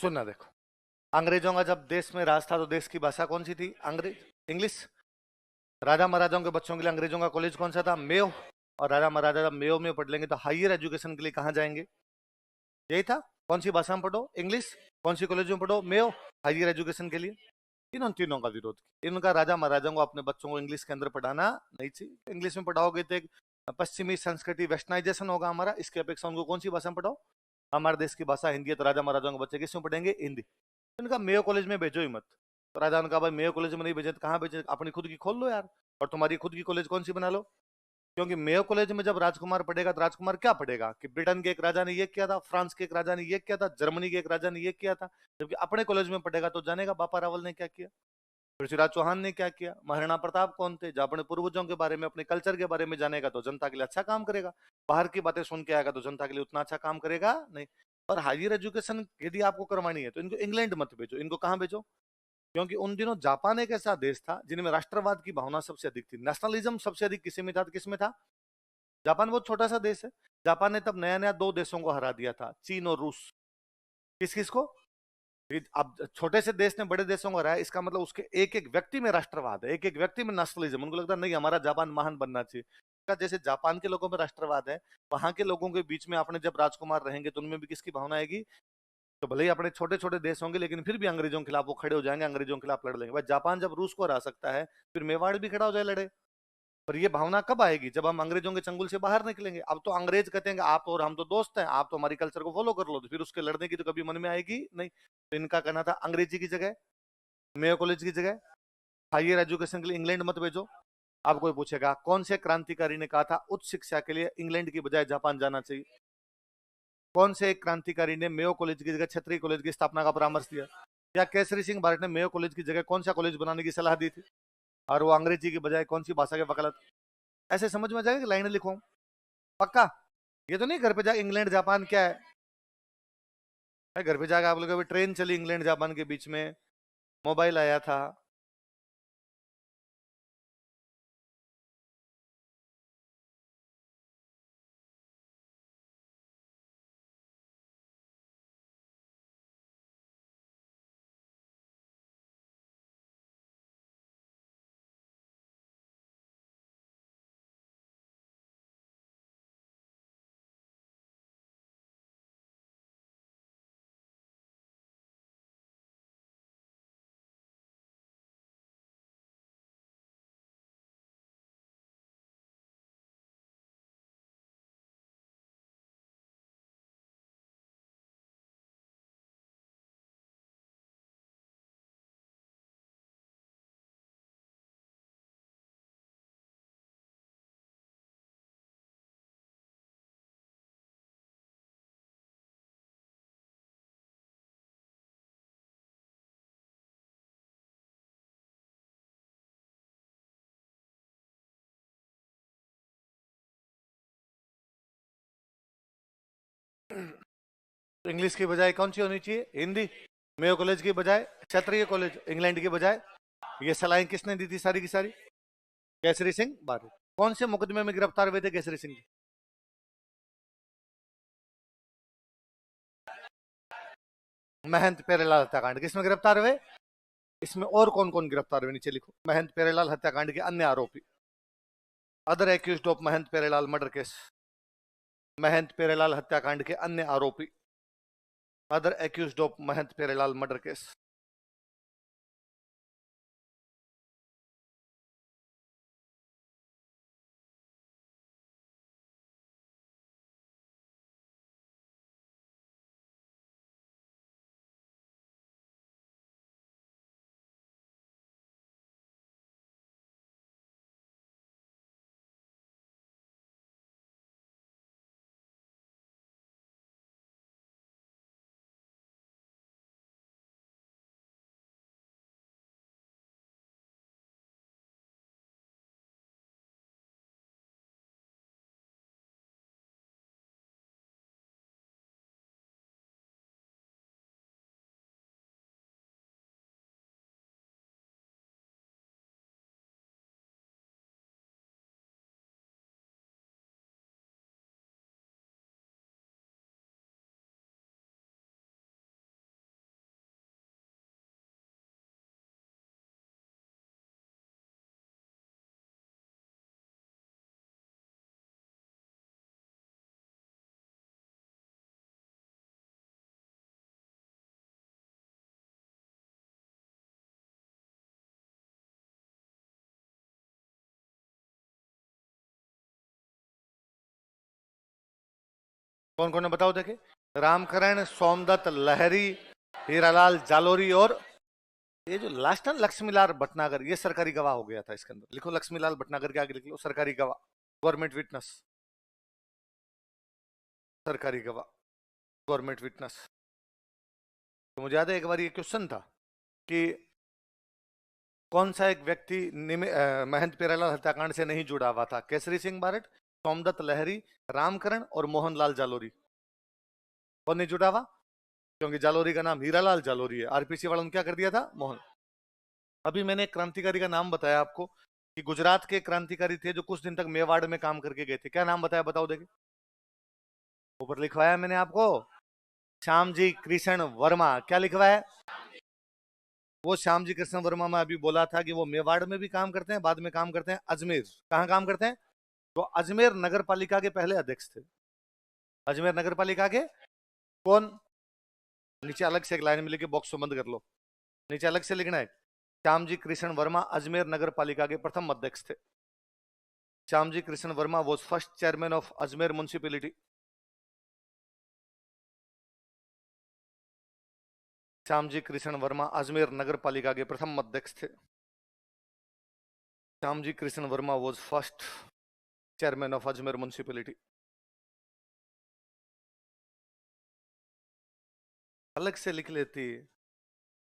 सुनना देखो, अंग्रेजों का जब देश में राज था तो देश की भाषा कौन सी थी? अंग्रेज, इंग्लिश। राजा महाराजाओं के बच्चों के लिए अंग्रेजों का कॉलेज कौन सा था? मेयो। और राजा महाराजा जब मेयो में पढ़ लेंगे तो हायर एजुकेशन के लिए कहाँ जाएंगे? यही था। कौन सी भाषा में पढ़ो? इंग्लिश। कौन सी कॉलेज में पढ़ो? मेयो। हायर एजुकेशन के लिए तीनों तीनों का विरोध किया। इनका राजा महाराजाओं को अपने बच्चों को इंग्लिश के अंदर पढ़ाना नहीं चाहिए। इंग्लिश में पढ़ाओगे तो एक पश्चिमी संस्कृति वेस्टर्नाइजेशन होगा हमारा। इसकी अपेक्षा उनको कौन सी भाषा में पढ़ाओ? हमारे देश की भाषा हिंदी है, तो राजा महाराजाओं के बच्चे किस में पढ़ेंगे? हिंदी। तो इनका मेयो कॉलेज में भेजो ही मत। तो राजा ने कहा भाई मेयो कॉलेज में नहीं भेजे तो कहाँ भेजे? अपनी खुद की खोल लो यार, और तुम्हारी खुद की कॉलेज कौन सी बना लो। क्योंकि मेयो कॉलेज में जब राजकुमार पढ़ेगा तो राजकुमार क्या पढ़ेगा कि ब्रिटेन के एक राजा ने ये किया था, फ्रांस के एक राजा ने ये किया था, जर्मनी के एक राजा ने ये किया था। जबकि अपने कॉलेज में पढ़ेगा तो जानेगा बापा रावल ने क्या किया, पृथ्वीराज चौहान ने क्या किया, महाराणा प्रताप कौन थे। जब अपने पूर्वजों के बारे में, अपने कल्चर के बारे में जानेगा तो जनता के लिए अच्छा काम करेगा। बाहर की बातें सुन के आएगा तो जनता के लिए उतना अच्छा काम करेगा नहीं। और हायर एजुकेशन यदि आपको करवानी है तो इनको इंग्लैंड मत भेजो। इनको कहाँ भेजो? क्योंकि उन दिनों जापान एक ऐसा देश था जिनमें राष्ट्रवाद की भावना सबसे अधिक थी, नेशनलिज्म सबसे अधिक किसी में था, तो किसमें था? जापान बहुत छोटा सा देश है। जापान ने तब नया नया दो देशों को हरा दिया था, चीन और रूस। किस किस को? अब छोटे से देश ने बड़े देशों को हराया, इसका मतलब उसके एक एक व्यक्ति में राष्ट्रवाद है, एक एक व्यक्ति में नेशनलिज्म। उनको लगता है नहीं हमारा जापान महान बनना चाहिए। जैसे जापान के लोगों में राष्ट्रवाद है, वहां के लोगों के बीच में अपने जब राजकुमार रहेंगे तो उनमें भी किसकी भावना आएगी? तो भले ही अपने छोटे छोटे देश होंगे लेकिन फिर भी अंग्रेजों के खिलाफ वो खड़े हो जाएंगे, अंग्रेजों के खिलाफ लड़ लेंगे। भाई जापान जब रूस को हरा सकता है, फिर मेवाड़ भी खड़ा हो जाए लड़े। पर ये भावना कब आएगी? जब हम अंग्रेजों के चंगुल से बाहर निकलेंगे। अब तो अंग्रेज कहते हैं आप और हम तो दोस्त हैं, आप तो हमारी कल्चर को फॉलो कर लो, तो फिर उसके लड़ने की तो कभी मन में आएगी नहीं। तो इनका कहना था अंग्रेजी की जगह, मेयो कॉलेज की जगह, हायर एजुकेशन के लिए इंग्लैंड मत भेजो। अब कोई पूछेगा कौन से क्रांतिकारी ने कहा था उच्च शिक्षा के लिए इंग्लैंड की बजाय जापान जाना चाहिए? कौन से एक क्रांतिकारी ने मेयो कॉलेज की जगह क्षत्रिय कॉलेज की स्थापना का परामर्श दिया? या केसरी सिंह भारत ने मेयो कॉलेज की जगह कौन सा कॉलेज बनाने की सलाह दी थी? और वो अंग्रेजी की बजाय कौन सी भाषा के वकालत? ऐसे समझ में आ जाएगा कि लाइन लिखो पक्का। ये तो नहीं घर पे जाके इंग्लैंड जापान क्या है। घर पे जाकर आप लोग अभी ट्रेन चली इंग्लैंड जापान के बीच में, मोबाइल आया था। तो इंग्लिश की बजाय कौन सी होनी चाहिए? हिंदी। मेयो कॉलेज की बजाय क्षत्रिय कॉलेज, इंग्लैंड की बजाय। ये सलाहें किसने दी थी सारी की सारी? केसरी सिंह भारत। कौन से मुकदमे में गिरफ्तार हुए थे केसरी सिंह? महंत पेरेलाल हत्याकांड। किसमें गिरफ्तार हुए? इसमें और कौन कौन गिरफ्तार हुए नीचे लिखो। महंत पेरेलाल हत्याकांड के अन्य आरोपी, other accused of Mahant Pyarelal murder case. Mahant Pyarelal हत्याकांड के अन्य आरोपी, other accused of Mahant Pyarelal murder case. कौन कौन है बताओ देखे? रामकरण, सोमदत्त, लहरी, हीरालाल जालोरी और ये जो लास्ट है लक्ष्मीलाल भटनागर, ये सरकारी गवाह हो गया था। इसके अंदर लिखो लक्ष्मीलाल भटनागर के आगे लिख लो सरकारी गवाह, गवर्नमेंट विटनेस, सरकारी गवाह, गवर्नमेंट विटनेस। तो मुझे याद है एक बार ये क्वेश्चन था कि कौन सा एक व्यक्ति महंत प्यारेलाल हत्याकांड से नहीं जुड़ा हुआ था? केसरी सिंह बारट, सोमदत्त लहरी, रामकरण और मोहनलाल जालोरी। कौन नहीं जुड़ा हुआ? क्योंकि जालोरी का नाम हीरालाल जालोरी है, आरपीसी वालों ने क्या कर दिया था? मोहन। अभी मैंने एक क्रांतिकारी का नाम बताया आपको कि गुजरात के क्रांतिकारी थे जो कुछ दिन तक मेवाड़ में काम करके गए थे। क्या नाम बताया बताओ देखे? ऊपर लिखवाया मैंने आपको, श्यामजी कृष्ण वर्मा। क्या लिखवाया? वो श्यामजी कृष्ण वर्मा में अभी बोला था कि वो मेवाड़ में भी काम करते हैं, बाद में काम करते हैं अजमेर। कहाँ काम करते हैं? तो अजमेर नगर पालिका के पहले अध्यक्ष थे। अजमेर नगर पालिका के कौन? नीचे अलग से एक लाइन में लिखे, बॉक्स को बंद कर लो, नीचे अलग से लिखना है, श्यामजी कृष्ण वर्मा अजमेर नगर पालिका के प्रथम अध्यक्ष थे। Shyamji Krishna Varma was first chairman of Ajmer municipality. Shyamji Krishna Varma Ajmer नगर पालिका के प्रथम अध्यक्ष थे। Shyamji Krishna Varma was first chairman of Ajmer municipality. अलग से लिख लेती,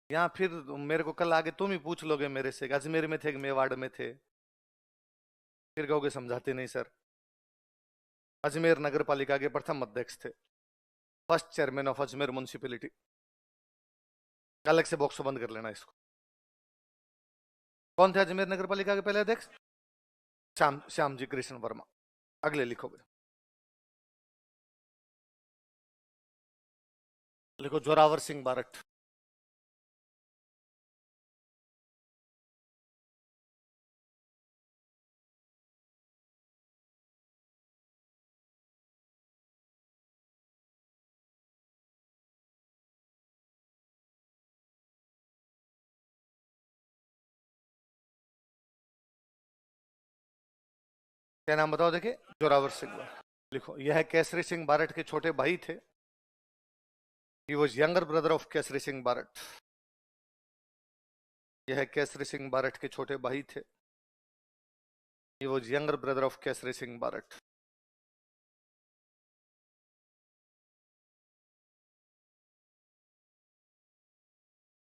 या फिर मेरे को कल आगे तुम ही पूछ लोगे मेरे से अजमेर में थे कि मेवाड़ में थे, फिर कहोगे समझाते नहीं सर। अजमेर नगर पालिका के प्रथम अध्यक्ष थे, first chairman of Ajmer municipality. अलग से बॉक्स बंद कर लेना इसको। कौन थे अजमेर नगर पालिका के पहले अध्यक्ष? श्यामजी कृष्ण वर्मा। अगले लिखोगे, लिखो जोरावर सिंह बारट। क्या नाम बताओ देखे? जोरावर सिंह बारट। लिखो, यह केसरी सिंह बारट के छोटे भाई थे। He was younger brother of Kesari Singh Barhat. यह केसरी सिंह बारट के छोटे भाई थे। He was younger brother of Kesari Singh Barhat.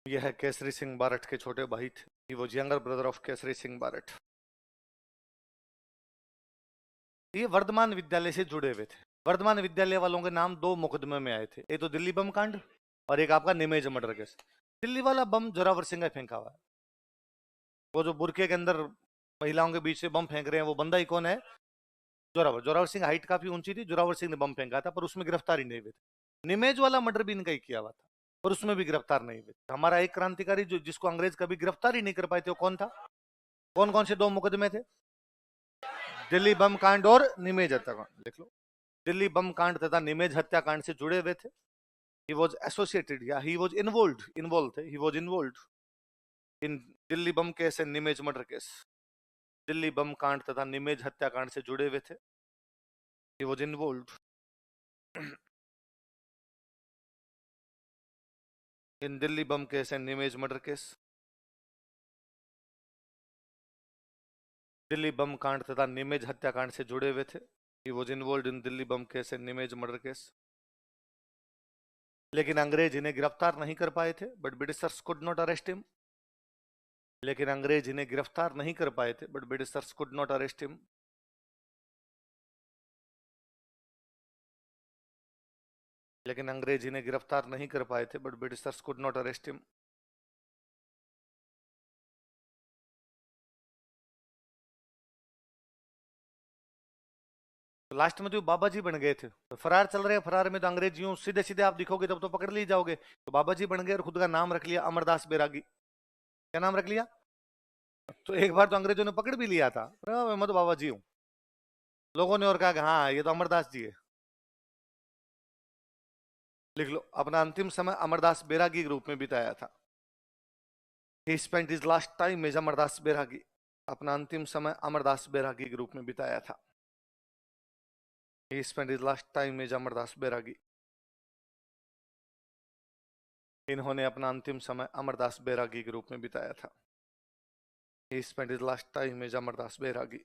यह केसरी सिंह बारट के छोटे भाई थे। He was younger brother of Kesari Singh Barhat. ये वर्धमान विद्यालय से जुड़े हुए थे। वर्धमान विद्यालय वालों के नाम दो मुकदमे में आए थे, एक तो दिल्ली बम कांड और एक आपका निमेज मर्डर केस। दिल्ली वाला बम जोरावर सिंह का फेंका हुआ है। वो जो बुरके के अंदर महिलाओं के बीच से बम फेंक रहे हैं, वो बंदा ही कौन है? जोरावर। जोरावर सिंह हाइट काफी ऊंची थी, जोरावर सिंह ने बम फेंका था, पर उसमें गिरफ्तारी नहीं हुई थी। निमेज वाला मर्डर भी इनका ही किया हुआ था, पर उसमें भी गिरफ्तार नहीं हुए। हमारा एक क्रांतिकारी जो जिसको अंग्रेज कभी गिरफ्तार ही नहीं कर पाए थे, वो कौन था? कौन कौन से दो मुकदमे थे? दिल्ली बम कांड और निमेज हत्याकांड। लिख लो, दिल्ली बम कांड तथा निमेज हत्याकांड से जुड़े हुए थे। he was associated, या he was involved थे, he was involved in Delhi bomb case and Nimej murder case. Delhi bomb कांड तथा निमेज हत्याकांड से जुड़े हुए थे। he was involved in Delhi bomb case and Nimej murder case. Delhi bomb कांड तथा निमेज हत्याकांड से जुड़े हुए थे। he was involved in Delhi bomb case and Nimej murder case. लेकिन अंग्रेज इन्हें गिरफ्तार नहीं कर पाए थे, but Britishers could not arrest him. लेकिन अंग्रेज इन्हें गिरफ्तार नहीं कर पाए थे, but Britishers could not arrest him. लेकिन अंग्रेज इन्हें गिरफ्तार नहीं कर पाए थे, but Britishers could not arrest him. Last में तो बाबा जी बन गए थे। तो फरार चल रहे हैं, फरार में तो अंग्रेज यूं सीधे सीधे आप दिखोगे तब तो पकड़ ली जाओगे। तो बाबा जी बन गए और खुद का नाम रख लिया अमरदास बैरागी। क्या नाम रख लिया? तो एक बार तो अंग्रेजों ने पकड़ भी लिया था, मैं तो बाबा जी हूं। लोगों ने और कहा कि हाँ ये तो अमरदास जी है। लिख लो, अपना अंतिम समय अमरदास बैरागी के रूप में बिताया था। He spent his last time as Amar Das बैरागी। अपना अंतिम समय अमरदास बैरागी के रूप में बिताया था। He spent his last time with Amar Das बैरागी. इन्होंने अपना अंतिम समय अमरदास बैरागी के रूप में बिताया था. He spent his last time with Amar Das बैरागी.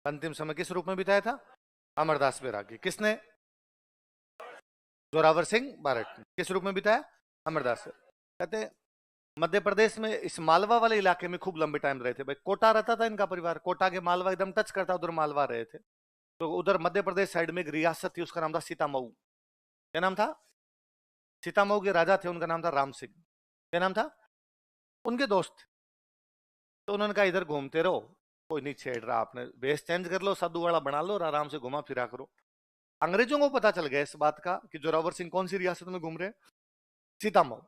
अंतिम समय किस रूप में बिताया था? अमरदास बैरागी. किसने? जोरावर सिंह बारट ने. किस रूप में बिताया? अमरदास. कहते मध्य प्रदेश में इस मालवा वाले इलाके में खूब लंबे टाइम रहे थे. भाई कोटा रहता था इनका परिवार. कोटा के मालवा एकदम टच करता, उधर मालवा रहे थे. तो उधर मध्य प्रदेश साइड में एक रियासत थी, उसका नाम था सीतामऊ. क्या नाम था? सीतामऊ के राजा थे, उनका नाम था राम सिंह. क्या नाम था? उनके दोस्त. तो उन्होंने कहा इधर घूमते रहो, कोई नहीं छेड़ रहा, आपने बेस चेंज कर लो, साधु वाला बना लो और आराम से घुमा फिरा करो. अंग्रेजों को पता चल गया इस बात का कि जोरावर सिंह कौन सी रियासत में घूम रहे हैं? सीतामऊ.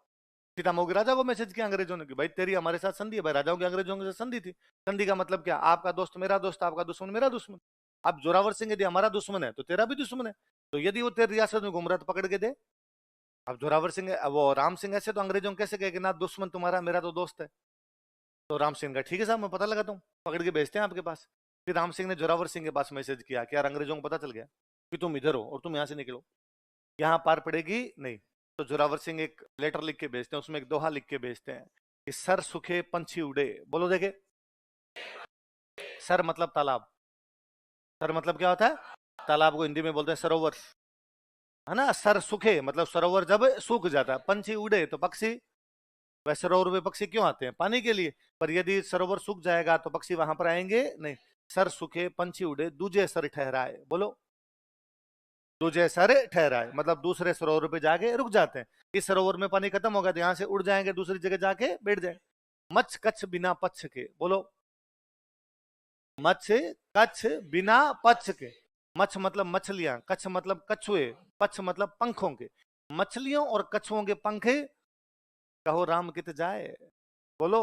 सीतामऊ के राजा को मैसेज किया अंग्रेजों ने कि भाई तेरी हमारे साथ संधि है. भाई राजाओं की अंग्रेजों के साथ संधि थी. संधि का मतलब क्या? आपका दोस्त मेरा दोस्त, आपका दुश्मन मेरा दुश्मन. अब जोरावर सिंह यदि हमारा दुश्मन है तो तेरा भी दुश्मन है. तो यदि वो तेरी रियासत में घूम रहा है तो पकड़ के दे. अब जोरावर सिंह वो राम सिंह ऐसे तो अंग्रेजों कैसे कहे कि ना दुश्मन तुम्हारा, मेरा तो दोस्त है. तो राम सिंह का ठीक है साहब, मैं पता लगाता हूँ, पकड़ के भेजते हैं आपके पास. फिर राम सिंह ने जोरावर सिंह के पास मैसेज किया कि यार अंग्रेजों को पता चल गया कि तुम इधर हो और तुम यहाँ से निकलो, यहाँ पार पड़ेगी नहीं. तो जोरावर सिंह एक लेटर लिख के भेजते हैं, उसमें एक दोहा लिख के भेजते हैं कि सर सुखे पंछी उड़े. बोलो देखे. सर मतलब तालाब. सर मतलब क्या होता है? तालाब को हिंदी में बोलते हैं सरोवर, है ना. सर सूखे मतलब सरोवर जब सूख जाता है. पंछी उड़े तो पक्षी. वह सरोवर में पक्षी क्यों आते हैं? पानी के लिए. पर यदि सरोवर सूख जाएगा तो पक्षी वहां पर आएंगे नहीं. सर सूखे पंछी उड़े दूजे सर ठहराए. बोलो. दूजे सर ठहराए मतलब दूसरे सरोवर पे जाके रुक जाते हैं. इस सरोवर में पानी खत्म होगा तो यहाँ से उड़ जाएंगे, दूसरी जगह जाके बैठ जाए. मच्छ कच्छ बिना पच्छ के. बोलो. मच्छ कच्छ बिना पच्छ के. मच्छ मतलब मछलियां, कच्छ मतलब कछुए, पच्छ मतलब पंखों के. मछलियों और कछुओं के पंखे कहो राम कित जाए. बोलो.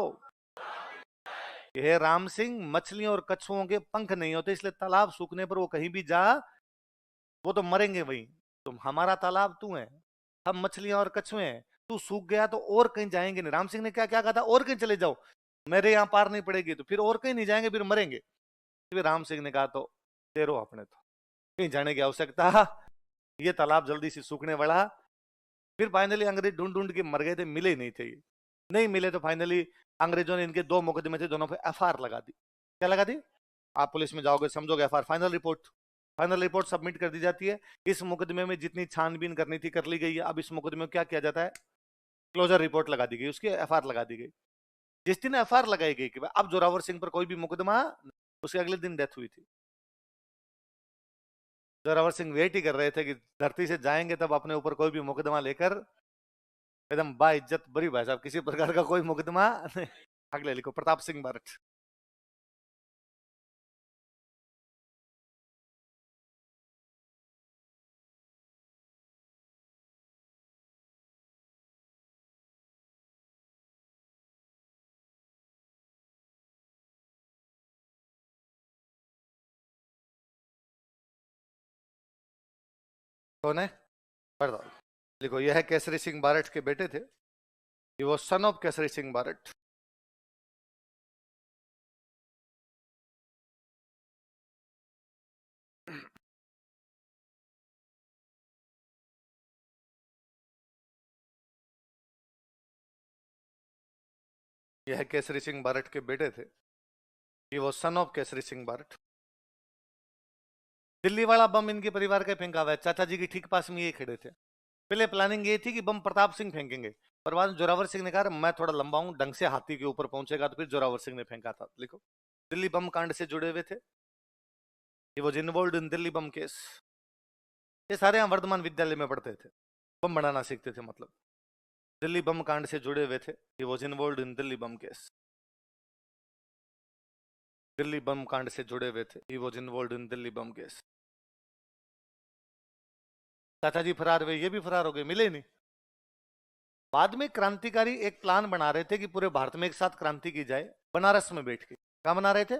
ये राम सिंह, मछलियों और कछुओं के पंख नहीं होते, इसलिए तालाब सूखने पर वो कहीं भी जा, वो तो मरेंगे वहीं. तुम हमारा तालाब तू है, हम मछलियां और कछुए हैं. तू सूख गया तो और कहीं जाएंगे नहीं. राम सिंह ने क्या क्या कहा था? और कहीं चले जाओ, मेरे यहाँ पार नहीं पड़ेगी. तो फिर और कहीं नहीं जाएंगे, फिर मरेंगे. फिर राम सिंह ने कहा तो तेरो अपने तो कहीं जाने की आवश्यकता, ये तालाब जल्दी से सूखने वाला. फिर फाइनली अंग्रेज ढूंढ ढूंढ के मर गए थे, मिले नहीं थे. ये नहीं मिले तो फाइनली अंग्रेजों ने इनके दो मुकदमे थे, दोनों पे एफआईआर लगा दी. क्या लगा दी? आप पुलिस में जाओगे समझोगे. एफआईआर फाइनल रिपोर्ट सबमिट कर दी जाती है. इस मुकदमे में जितनी छानबीन करनी थी कर ली गई है. अब इस मुकदमे में क्या किया जाता है? क्लोजर रिपोर्ट लगा दी गई, उसकी एफआईआर लगा दी गई. जिस दिन एफआईआर लगाई गई कि अब जोरावर सिंह पर कोई भी मुकदमा, उसके अगले दिन डेथ हुई थी. जोरावर सिंह वेट ही कर रहे थे कि धरती से जाएंगे तब अपने ऊपर कोई भी मुकदमा लेकर एकदम बाइज्जत बरी. भाई साहब किसी प्रकार का कोई मुकदमा अगले लिखो प्रताप सिंह बारट. कौन है? पढ़ दो. लिखो यह केसरी सिंह बारट के बेटे थे. ये वो सन ऑफ केसरी सिंह बारट. यह केसरी सिंह बारट के बेटे थे. ये वो सन ऑफ केसरी सिंह बारट. दिल्ली वाला बम इनके परिवार का फेंका हुआ है. चाचा जी के ठीक पास में ये खड़े थे. पहले प्लानिंग ये थी कि बम प्रताप सिंह फेंकेंगे, पर बाद में जोरावर सिंह ने कहा मैं थोड़ा लंबा हूं, ढंग से हाथी के ऊपर पहुंचेगा, तो फिर जोरावर सिंह ने फेंका था. लिखो. दिल्ली बम कांड से जुड़े हुए थे. He was involve in Delhi bomb case. ये सारे यहाँ वर्धमान विद्यालय में पढ़ते थे, बम बनाना सीखते थे. मतलब दिल्ली बम कांड से जुड़े हुए थे. He was involve in Delhi bomb case. Delhi bomb कांड से जुड़े हुए थे. He was involve in Delhi bomb case. चाचा जी फरार हुए, ये भी फरार हो गए, मिले नहीं. बाद में क्रांतिकारी एक प्लान बना रहे थे कि पूरे भारत में एक साथ क्रांति की जाए, बनारस में बैठ के. कहा बना रहे थे?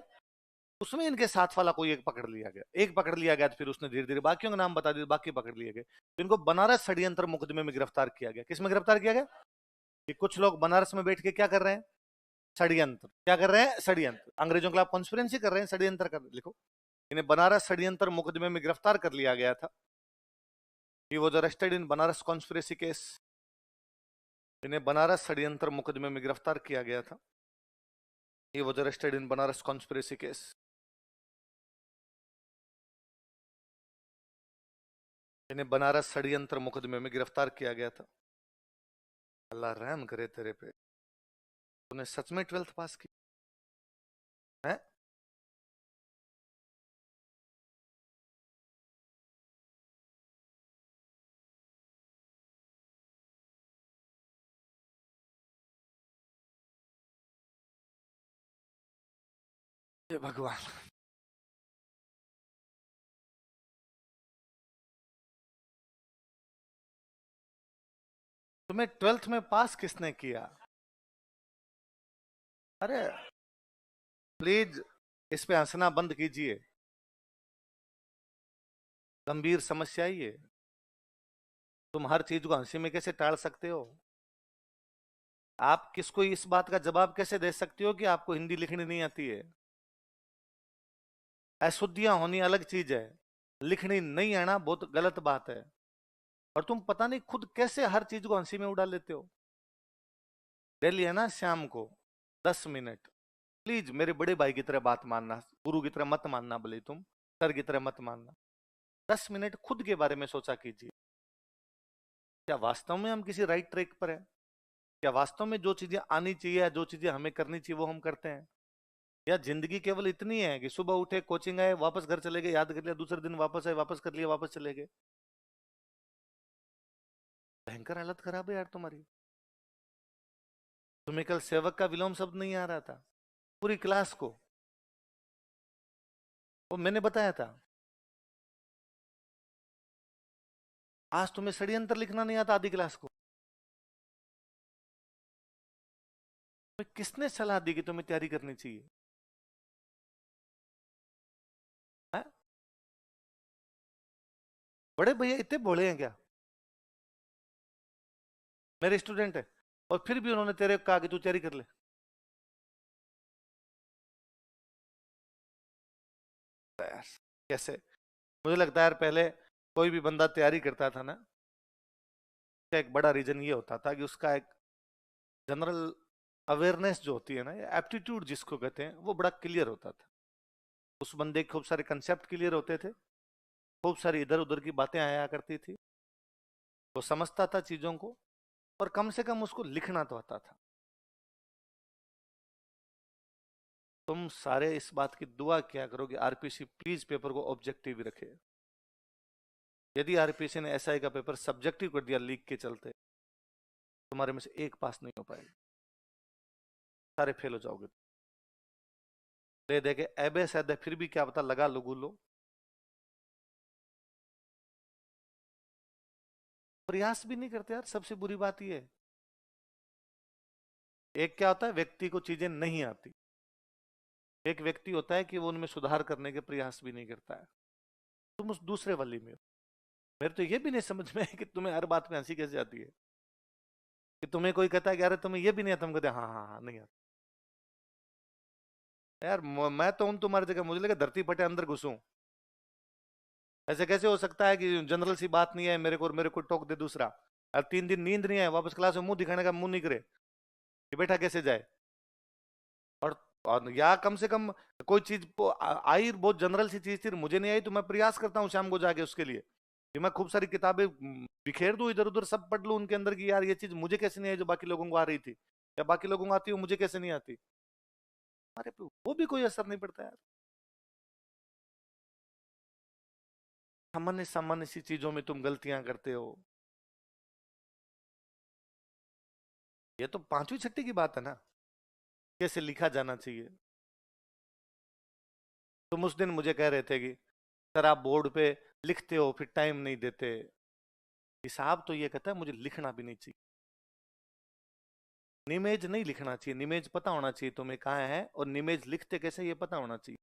उसमें इनके साथ वाला कोई एक पकड़ लिया गया, एक पकड़ लिया गया तो फिर उसने धीरे धीरे बाकियों का नाम बता दिया, बाकी पकड़ लिए गए, तो इनको बनारस षड्यंत्र मुकदमे में गिरफ्तार किया गया। किस में गिरफ्तार किया गया? कि कुछ लोग बनारस में बैठ के क्या कर रहे हैं? षड्यंत्र। क्या कर रहे हैं? षड्यंत्र। अंग्रेजों के खिलाफ कॉन्स्पिरेंसी कर रहे हैं, षड्यंत्र कर, लिखो। इन्हें बनारस षड्यंत्र मुकदमे में गिरफ्तार कर लिया गया था। He was arrested in Banaras conspiracy case. इन्हें बनारस षड्यंत्र मुकदमे में गिरफ्तार किया गया था। He was arrested in Banaras conspiracy case. इन्हें बनारस षड्यंत्र मुकदमे में गिरफ्तार किया गया था। अल्लाह रहम करे तेरे पे। तूने सच में 12th पास की है? हे भगवान। तुम्हें 12th में पास किसने किया? अरे प्लीज इस पे हंसना बंद कीजिए, गंभीर समस्या ही है। तुम हर चीज को हंसी में कैसे टाल सकते हो? आप किसको इस बात का जवाब कैसे दे सकते हो कि आपको हिंदी लिखनी नहीं आती है? अशुद्धियां होनी अलग चीज है, लिखनी नहीं आना बहुत गलत बात है। और तुम पता नहीं खुद कैसे हर चीज को हंसी में उड़ा लेते हो। डेली है ना शाम को 10 मिनट, प्लीज मेरे बड़े भाई की तरह बात मानना, गुरु की तरह मत मानना, भले तुम सर की तरह मत मानना। 10 मिनट खुद के बारे में सोचा कीजिए। क्या वास्तव में हम किसी राइट ट्रैक पर हैं? क्या वास्तव में जो चीजें आनी चाहिए या जो चीजें हमें करनी चाहिए वो हम करते हैं? या जिंदगी केवल इतनी है कि सुबह उठे, कोचिंग आए, वापस घर चले गए, याद कर लिया, दूसरे दिन वापस आए, वापस कर लिया, वापस चले गए? भयंकर हालत खराब है यार तुम्हारी। तुम्हें कल सेवक का विलोम शब्द नहीं आ रहा था? पूरी क्लास को वो मैंने बताया था। आज तुम्हें षड्यंत्र लिखना नहीं आता आधी क्लास को। किसने सलाह दी कि तुम्हें तैयारी करनी चाहिए? है? बड़े भैया इतने भोले हैं क्या? मेरे स्टूडेंट है और फिर भी उन्होंने तेरे को कहा कि तू तैयारी कर ले। यार कैसे? मुझे लगता है यार पहले कोई भी बंदा तैयारी करता था ना, उसका एक बड़ा रीजन ये होता था कि उसका एक जनरल अवेयरनेस जो होती है ना, या एप्टीट्यूड जिसको कहते हैं, वो बड़ा क्लियर होता था। उस बंदे के खूब सारे कंसेप्ट क्लियर होते थे, खूब सारी इधर उधर की बातें आया करती थी, वो समझता था चीजों को, और कम से कम उसको लिखना तो आता था। तुम सारे इस बात की दुआ क्या करो कि आरपीसी प्लीज पेपर को ऑब्जेक्टिव रखे। यदि आरपीसी ने एसआई का पेपर सब्जेक्टिव कर दिया लीक के चलते, तुम्हारे में से एक पास नहीं हो पाएगा, सारे फेल हो जाओगे। दे दे के एबे सैदे फिर भी क्या पता लगा लो गुलो। प्रयास भी नहीं करते यार, सबसे बुरी बात ये है। एक क्या होता है, व्यक्ति को चीजें नहीं आती। एक व्यक्ति होता है कि वो उनमें सुधार करने के प्रयास भी नहीं करता है। तुम उस दूसरे वाली में हो। मेरे तो ये भी नहीं समझ में है कि तुम्हें हर बात में हंसी कैसे आती है। कि तुम्हें कोई कहता है कि अरे तुम्हें ये भी नहीं आता, तुम कहते हाँ हाँ हाँ नहीं आता। यार मैं तो हूं तुम्हारी जगह, मुझे लगा धरती फटे अंदर घुसूं। ऐसे कैसे हो सकता है कि जनरल सी बात नहीं है मेरे को और मेरे को टोक दे दूसरा। अब 3 दिन नींद नहीं है, वापस क्लास में मुंह दिखाने का मुंह नहीं करे, कि बैठा कैसे जाए? और और या कम से कम कोई चीज आई, बहुत जनरल सी चीज थी, मुझे नहीं आई तो मैं प्रयास करता हूँ शाम को जाके उसके लिए कि मैं खूब सारी किताबें बिखेर दूं इधर उधर, सब पढ़ लूं उनके अंदर की यार ये चीज मुझे कैसे नहीं आई जो बाकी लोगों को आ रही थी, या बाकी लोगों को आती हो मुझे कैसे नहीं आती। अरे वो भी कोई असर नहीं पड़ता यार। सामान्य सामान्य सी चीजों में तुम गलतियां करते हो। ये तो पांचवी छठी की बात है ना, कैसे लिखा जाना चाहिए। तुम उस दिन मुझे कह रहे थे कि सर आप बोर्ड पे लिखते हो फिर टाइम नहीं देते। हिसाब तो ये कहता है मुझे लिखना भी नहीं चाहिए, निमेज नहीं लिखना चाहिए, निमेज पता होना चाहिए तुम्हें कहाँ है, और निमेज लिखते कैसे ये पता होना चाहिए।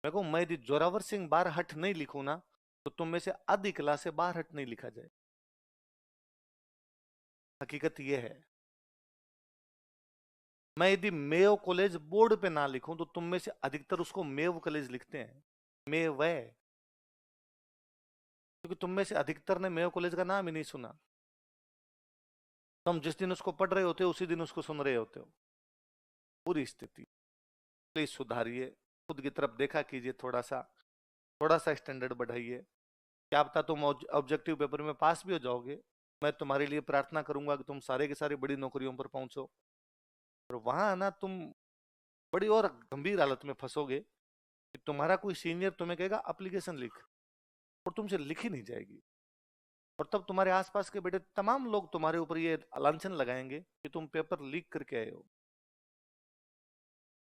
मैं कहूं मैं यदि जोरावर सिंह बारहट नहीं लिखूं ना, तो तुम में से आधी क्लास से बारहट नहीं लिखा जाए। हकीकत यह है। मैं यदि मेयो कॉलेज बोर्ड पे ना लिखूं, तो तुम में से अधिकतर उसको मेव कॉलेज लिखते हैं, मेव, क्योंकि तुम में से अधिकतर ने मेयो कॉलेज का नाम ही नहीं सुना। तुम जिस दिन उसको पढ़ रहे होते हो उसी दिन उसको सुन रहे होते हो। पूरी स्थिति। प्लीज सुधारिए, खुद की तरफ देखा कीजिए, थोड़ा सा स्टैंडर्ड बढ़ाइए। क्या पता तुम ऑब्जेक्टिव पेपर में पास भी हो जाओगे। मैं तुम्हारे लिए प्रार्थना करूंगा कि तुम सारे के सारे बड़ी नौकरियों पर पहुंचो। और वहां ना तुम बड़ी और गंभीर हालत में फंसोगे कि तुम्हारा कोई सीनियर तुम्हें कहेगा एप्लीकेशन लिख, और तुमसे लिखी नहीं जाएगी। और तब तुम्हारे आसपास के बेटे तमाम लोग तुम्हारे ऊपर ये लांछन लगाएंगे कि तुम पेपर लीक करके आए हो।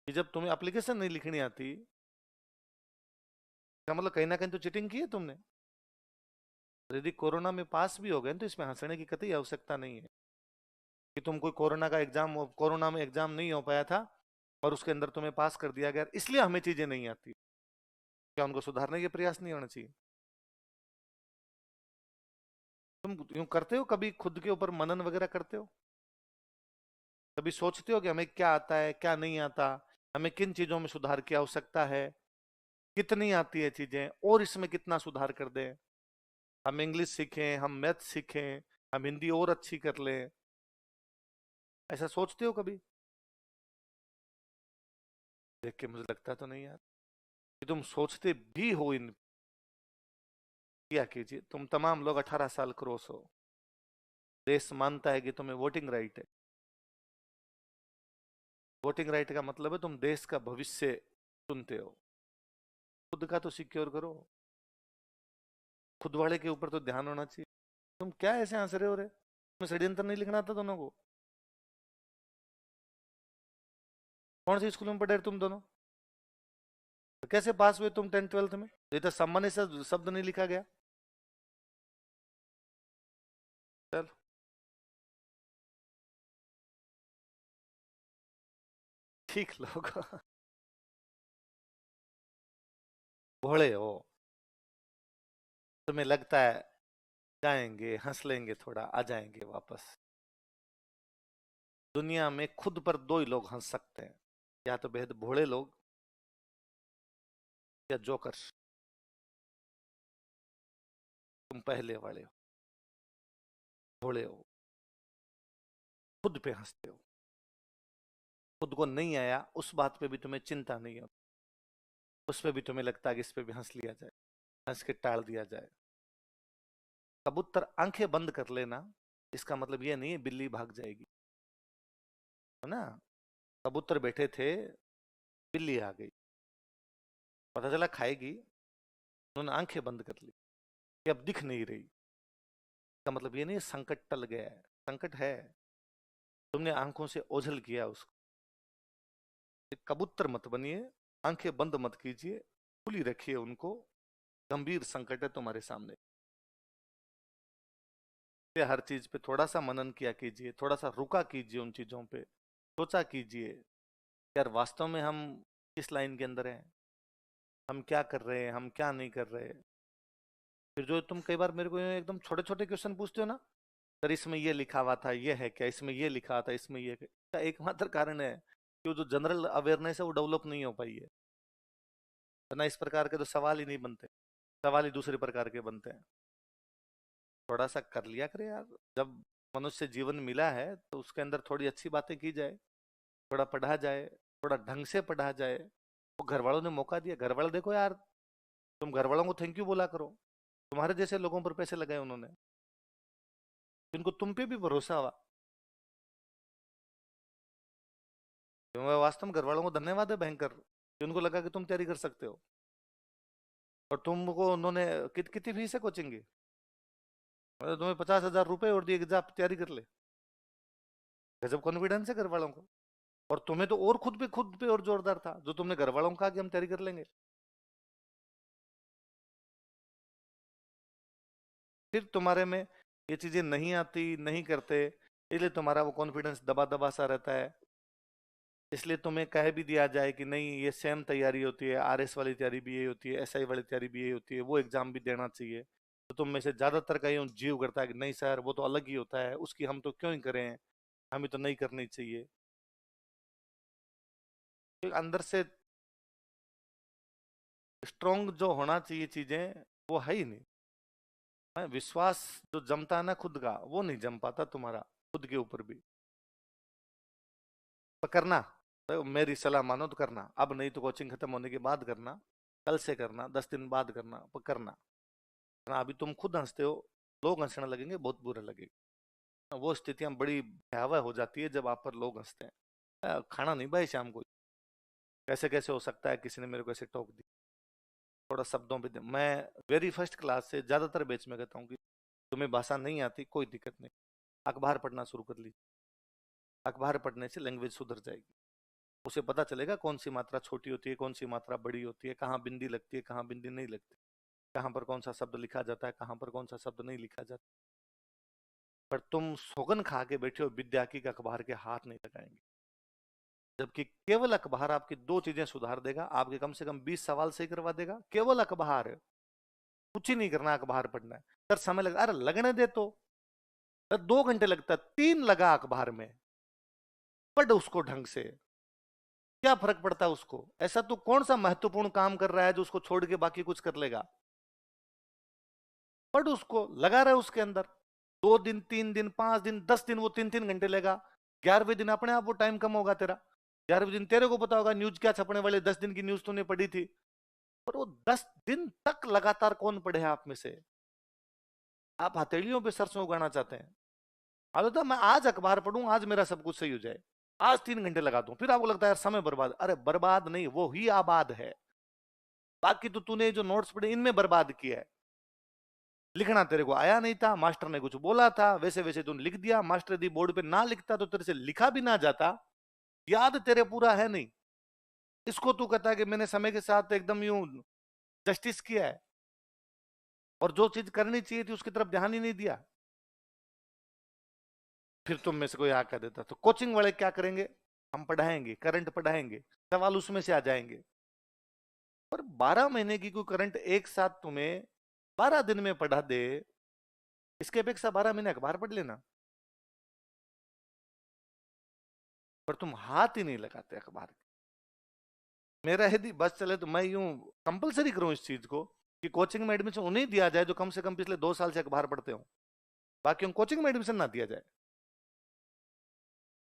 कि जब तुम्हें एप्लीकेशन नहीं लिखनी आती, क्या मतलब कहीं ना कहीं तो चीटिंग की है तुमने। यदि कोरोना में पास भी हो गए तो इसमें हंसने की कतई आवश्यकता नहीं है कि तुम कोई कोरोना में एग्जाम नहीं हो पाया था और उसके अंदर तुम्हें पास कर दिया गया, इसलिए हमें चीजें नहीं आती। क्या उनको सुधारने के प्रयास नहीं होना चाहिए? तुम यूं करते हो, कभी खुद के ऊपर मनन वगैरह करते हो? कभी सोचते हो कि हमें क्या आता है क्या नहीं आता, हमें किन चीजों में सुधार की आवश्यकता है, कितनी आती है चीजें और इसमें कितना सुधार कर दें? हम इंग्लिश सीखें, हम मैथ सीखें, हम हिंदी और अच्छी कर लें, ऐसा सोचते हो कभी? देख के मुझे लगता तो नहीं यार कि तुम सोचते भी हो इन। क्या कीजिए, तुम तमाम लोग 18 साल क्रॉस हो। देश मानता है कि तुम्हें वोटिंग राइट है। वोटिंग राइट का मतलब है तुम देश का भविष्य चुनते हो। खुद का तो सिक्योर करो। खुद वाले के ऊपर तो ध्यान होना चाहिए। तुम क्या ऐसे हंस रहे हो रे? तुम्हें षड्यंत्र नहीं लिखना था दोनों को? कौन से स्कूल में पढ़े तुम दोनों? तो कैसे पास हुए तुम 10th 12th में? ये तो सम्मानित शब्द नहीं लिखा गया। चल, ठीक लोग। भोले हो। तुम्हें लगता है जाएंगे हंस लेंगे थोड़ा आ जाएंगे वापस। दुनिया में खुद पर दो ही लोग हंस सकते हैं, या तो बेहद भोले लोग या जोकर। तुम पहले वाले हो, भोले हो, खुद पे हंसते हो। खुद को नहीं आया उस बात पे भी तुम्हें चिंता नहीं हो, उस पे भी तुम्हें लगता है कि इस पे भी हंस लिया जाए, हंस के टाल दिया जाए। कबूतर आंखें बंद कर लेना, इसका मतलब ये नहीं है बिल्ली भाग जाएगी, है ना। कबूतर बैठे थे, बिल्ली आ गई, पता चला खाएगी, उन्होंने आंखें बंद कर ली कि अब दिख नहीं रही। इसका मतलब ये नहीं है संकट टल गया है, संकट है, तुमने आंखों से ओझल किया उसको। कबूतर मत बनिए, आंखें बंद मत कीजिए, खुली रखिए उनको। गंभीर संकट है तुम्हारे सामने। हर चीज पे थोड़ा सा मनन किया कीजिए, थोड़ा सा रुका कीजिए उन चीजों पे, सोचा कीजिए यार वास्तव में हम किस लाइन के अंदर हैं, हम क्या कर रहे हैं, हम क्या नहीं कर रहे। फिर जो तुम कई बार मेरे को एकदम छोटे छोटे क्वेश्चन पूछते हो ना, सर इसमें ये लिखा हुआ था, ये है क्या, इसमें ये लिखा था, इसमें ये का एकमात्र कारण है कि वो जो जनरल अवेयरनेस है वो डेवलप नहीं हो पाई है। ना इस प्रकार के तो सवाल ही नहीं बनते, सवाल ही दूसरे प्रकार के बनते हैं। थोड़ा सा कर लिया करे यार। जब मनुष्य जीवन मिला है तो उसके अंदर थोड़ी अच्छी बातें की जाए, थोड़ा पढ़ा जाए, थोड़ा ढंग से पढ़ा जाए। वो घर वालों ने मौका दिया, घर वाले देखो यार, तुम घर वालों को थैंक यू बोला करो, तुम्हारे जैसे लोगों पर पैसे लगाए उन्होंने, जिनको तुम पे भी भरोसा हुआ। तो वास्तव में घर वालों को धन्यवाद है भयंकर कि उनको लगा कि तुम तैयारी कर सकते हो। और तुमको उन्होंने कितनी फीस है कोचिंग की? मतलब तुम्हें 50,000 रुपए और दिए कि जा आप तैयारी कर ले। गजब कॉन्फिडेंस है घर वालों को। और तुम्हें तो और खुद पे और जोरदार था, जो तुमने घर वालों को कहा कि हम तैयारी कर लेंगे। फिर तुम्हारे में ये चीजें नहीं आती, नहीं करते, इसलिए तुम्हारा वो कॉन्फिडेंस दबा दबा सा रहता है। इसलिए तुम्हें कह भी दिया जाए कि नहीं ये सेम तैयारी होती है, आरएस वाली तैयारी भी यही होती है, एसआई वाली तैयारी भी यही होती है, वो एग्जाम भी देना चाहिए, तो तुम में से ज्यादातर का यूं जीव करता है कि नहीं सर वो तो अलग ही होता है, उसकी हम तो क्यों ही करें, हमें तो नहीं करनी चाहिए। तो अंदर से स्ट्रोंग जो होना चाहिए चीजें वो है ही नहीं। विश्वास जो जमता है ना खुद का, वो नहीं जम पाता तुम्हारा खुद के ऊपर भी। पर करना, तो मेरी सलाह मानो तो करना, अब नहीं तो कोचिंग खत्म होने के बाद करना, कल से करना, 10 दिन बाद करना, पर करना। वरना अभी तुम खुद हंसते हो, लोग हंसने लगेंगे, बहुत बुरा लगेगा। वो स्थितियां बड़ी भयावह हो जाती है जब आप पर लोग हंसते हैं। खाना नहीं भाई शाम को, कैसे कैसे हो सकता है, किसी ने मेरे को ऐसे टोक दी, थोड़ा शब्दों पे मैं वेरी फर्स्ट क्लास से ज्यादातर बैच में कहता हूँ कि तुम्हें भाषा नहीं आती कोई दिक्कत नहीं, अखबार पढ़ना शुरू कर लीजिए, अखबार पढ़ने से लैंग्वेज सुधर जाएगी। उसे पता चलेगा कौन सी मात्रा छोटी होती है, कौन सी मात्रा बड़ी होती है, कहाँ बिंदी लगती है, कहाँ बिंदी नहीं लगती, कहाँ पर कौन सा शब्द लिखा जाता है, कहाँ पर कौन सा शब्द नहीं लिखा जाता। पर तुम सौगन खा के बैठे हो विद्या की, अखबार के हाथ नहीं लगाएंगे। जबकि केवल अखबार आपकी दो चीजें सुधार देगा, आपके कम से कम 20 सवाल सही करवा देगा, केवल अखबार। कुछ ही नहीं करना, अखबार पढ़ना है। सर समय लगा, अरे लगने दे तो, 2 घंटे लगता, 3 लगा अखबार में, पढ़ उसको ढंग से, क्या फर्क पड़ता है उसको। ऐसा तो कौन सा महत्वपूर्ण काम कर रहा है जो उसको छोड़ के बाकी कुछ कर लेगा। पढ़ उसको, लगा रहे उसके अंदर, 2 दिन 3 दिन 5 दिन 10 दिन, वो 3 3 घंटे लेगा। 11वें दिन अपने आप वो टाइम कम होगा तेरा। 11वें दिन तेरे को पता होगा न्यूज क्या छपने वाले, 10 दिन की न्यूज तूने पढ़ी थी। पर वो 10 दिन तक लगातार कौन पढ़े आप में से। आप हथेलियों पे सरसों उगाना चाहते हैं। आप तो मैं आज अखबार पढ़ूं, आज मेरा सब कुछ सही हो जाए, आज 3 घंटे लगा दूं, फिर आपको लगता है यार समय बर्बाद। अरे बर्बाद नहीं, वो ही आबाद है। बाकी तो तूने जो नोट्स पढ़े इनमें बर्बाद किया है। लिखना तेरे को आया नहीं था, मास्टर ने कुछ बोला था, वैसे वैसे तूने लिख दिया, मास्टर यदि बोर्ड पे ना लिखता तो तेरे से लिखा भी ना जाता, याद तेरे पूरा है नहीं। इसको तू कहता है कि मैंने समय के साथ एकदम यूं जस्टिस किया है, और जो चीज करनी चाहिए थी उसकी तरफ ध्यान ही नहीं दिया। फिर तुम में से कोई आकर देता, तो कोचिंग वाले क्या करेंगे, हम पढ़ाएंगे, करंट पढ़ाएंगे, सवाल उसमें से आ जाएंगे। पर 12 महीने की कोई करंट एक साथ तुम्हें 12 दिन में पढ़ा दे, इसके अपेक्षा 12 महीने अखबार पढ़ लेना। पर तुम हाथ ही नहीं लगाते अखबार के। मेरा यदि बस चले तो मैं यूं कंपलसरी करूं इस चीज को कि कोचिंग में एडमिशन उन्हें दिया जाए जो कम से कम पिछले 2 साल से अखबार पढ़ते हो, बाकी उन कोचिंग में एडमिशन ना दिया जाए।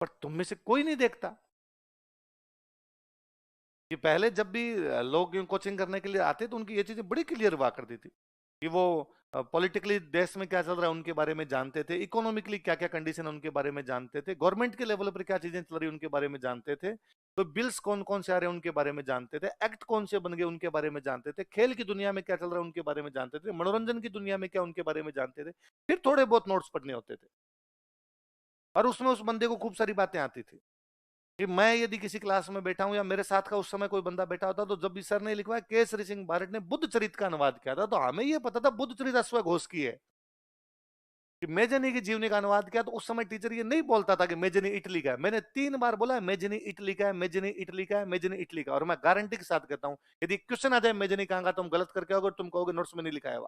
पर तुम में से कोई नहीं देखता कि पहले जब भी लोग यूं कोचिंग करने के लिए आते तो उनकी ये चीजें बड़ी क्लियर हुआ करती थी कि वो पॉलिटिकली देश में क्या चल रहा है उनके बारे में जानते थे, इकोनॉमिकली क्या क्या कंडीशन है उनके बारे में जानते थे, गवर्नमेंट के लेवल पर क्या चीजें चल रही है उनके बारे में जानते थे, तो बिल्स कौन कौन से आ रहे हैं उनके बारे में जानते थे, एक्ट कौन से बन गए उनके बारे में जानते थे, खेल की दुनिया में क्या चल रहा है उनके बारे में जानते थे, मनोरंजन की दुनिया में क्या उनके बारे में जानते थे। फिर थोड़े बहुत नोट्स पढ़ने होते थे, और उसमें उस बंदे को खूब सारी बातें आती थी कि मैं यदि किसी क्लास में बैठा हूं या मेरे साथ का उस समय कोई बंदा बैठा होता, तो जब भी सर ने लिखवाया केसरी सिंह भारत ने बुद्ध चरित का अनुवाद किया था, तो हमें यह पता था बुद्ध चरित अश्वघोष की है कि मेजनी की जीवनी का अनुवाद किया। तो उस समय टीचर ये नहीं बोलता था कि मेजनी इटली का है, मैंने 3 बार बोला है मेजनी इटली का है, मेजनी इटली का है, मेजनी इटली का। और मैं गारंटी के साथ कहता हूं यदि क्वेश्चन आ जाए मेजनी कहां का, तुम गलत करके आओगे, तुम कहोगे नोट्स में नहीं लिखा है,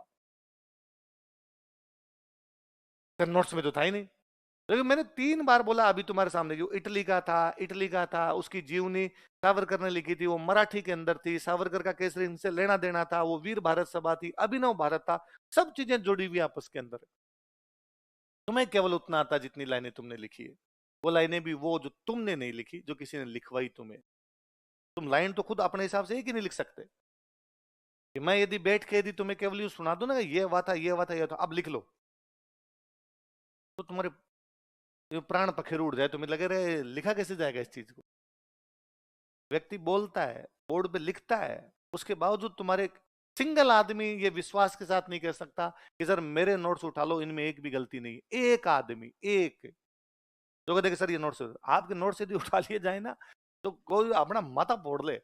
नोट्स में तो था ही नहीं। लेकिन मैंने 3 बार बोला अभी तुम्हारे सामने कि इटली का था, इटली का था, उसकी जीवनी सावरकर ने लिखी थी, वो मराठी के अंदर थी, सावरकर का केसरी इनसे लेना देना था, वो वीर भारत सभा थी, अभिनव भारत था, सब चीजें जुड़ी हुई आपस के अंदर। तुम्हें केवल उतना आता जितनी लाइनें तुमने लिखी है, वो लाइनें भी वो जो तुमने नहीं लिखी, जो किसी ने लिखवाई तुम्हें। तुम लाइन तो खुद अपने हिसाब से एक ही नहीं लिख सकते कि मैं यदि बैठ के यदि तुम्हें केवल यूं सुना दूं ना ये हुआ था, ये हुआ था, ये था, अब लिख लो, तो तुम्हारे प्राण पखेरु उड़ जाए, तुम्हें लगे रहे लिखा कैसे जाएगा इस चीज को। व्यक्ति बोलता है, बोर्ड पे लिखता है, उसके बावजूद तुम्हारे सिंगल आदमी ये विश्वास के साथ नहीं कह सकता कि सर मेरे नोट्स उठा लो, इनमें एक भी गलती नहीं। एक आदमी, एक जो कहते सर ये नोट्स, आपके नोट्स यदि उठा लिए जाए ना, तो कोई अपना माथा फोड़ ले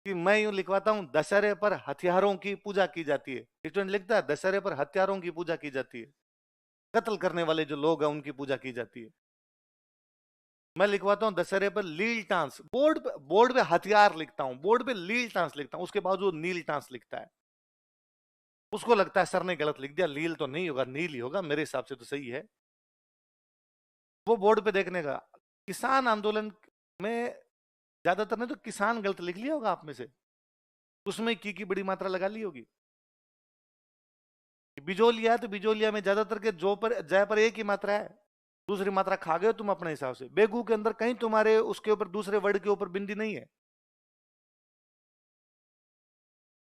कि मैं यूं लिखवाता हूं दशहरे पर हथियारों की पूजा की जाती है, स्टूडेंट लिखता है दशहरे पर हथियारों की पूजा की जाती है, कत्ल करने वाले जो लोग हैं उनकी पूजा की जाती है। मैं लिखवाता हूँ दशहरे पर लील टांस, बोर्ड पे हथियार लिखता हूँ, बोर्ड पे लील टांस लिखता हूँ, उसके बावजूद नील टांस लिखता है। उसको लगता है सर ने गलत लिख दिया, लील तो नहीं होगा, नील ही होगा, मेरे हिसाब से तो सही है। वो बोर्ड पे देखने का। किसान आंदोलन में ज्यादातर ने तो किसान गलत लिख लिया होगा आप में से, उसमें की बड़ी मात्रा लगा ली होगी। बिजोलिया है तो बिजोलिया में ज्यादातर के जो पर जय पर एक ही मात्रा है, दूसरी मात्रा खा गए तुम अपने हिसाब से। बेगू के अंदर कहीं तुम्हारे उसके ऊपर दूसरे वर्ड के ऊपर बिंदी नहीं है।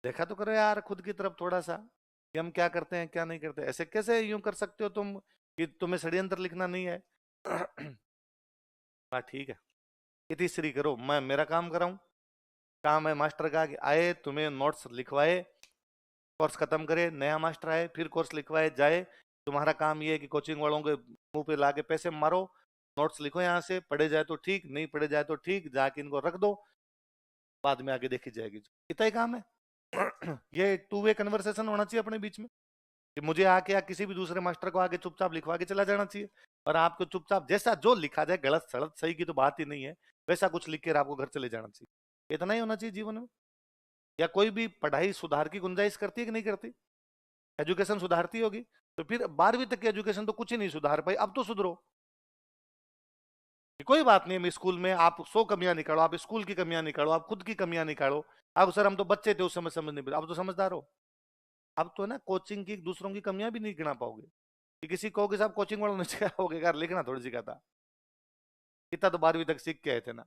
देखा तो करो यार खुद की तरफ थोड़ा सा कि हम क्या करते हैं क्या नहीं करते। ऐसे कैसे यूं कर सकते हो तुम कि तुम्हें षड्यंत्र लिखना नहीं है। हाँ ठीक है, इतिश्री करो, मैं मेरा काम कराऊं। काम है मास्टर का कि आए तुम्हें नोट्स लिखवाए, कोर्स खत्म करे, नया मास्टर आए फिर कोर्स लिखवाए जाए। तुम्हारा काम ये है कि कोचिंग वालों के मुंह पे लाके पैसे मारो, नोट्स लिखो यहाँ से, पढ़े जाए तो ठीक, नहीं पढ़े जाए तो ठीक, जाके इनको रख दो, बाद में आगे देखी जाएगी। इतना ही काम है। ये टू वे कन्वर्सेशन होना चाहिए अपने बीच में कि मुझे आके या किसी भी दूसरे मास्टर को आके चुपचाप लिखवा के चला जाना चाहिए, और आपको चुपचाप जैसा जो लिखा जाए, गलत सड़क सही की तो बात ही नहीं है, वैसा कुछ लिख कर आपको घर चले जाना चाहिए। इतना ही होना चाहिए जीवन में। या कोई भी पढ़ाई सुधार की गुंजाइश करती है कि नहीं करती? एजुकेशन सुधारती होगी, तो फिर 12वीं तक की एजुकेशन तो कुछ ही नहीं सुधार पाई, अब तो सुधरो। कोई बात नहीं, मैं स्कूल में आप 100 कमियां निकालो, आप स्कूल की कमियां निकालो, आप खुद की कमियां निकालो। अब सर हम तो बच्चे थे उस समय समझ नहीं पाते, अब तो समझदार हो। अब तो है ना, कोचिंग की दूसरों की कमियां भी नहीं गिना पाओगे कि किसी को साहब कोचिंग वालों ने सिखाओगे यार लिखना थोड़ी सिखाता, इतना तो 12वीं तक सीख के आए थे ना।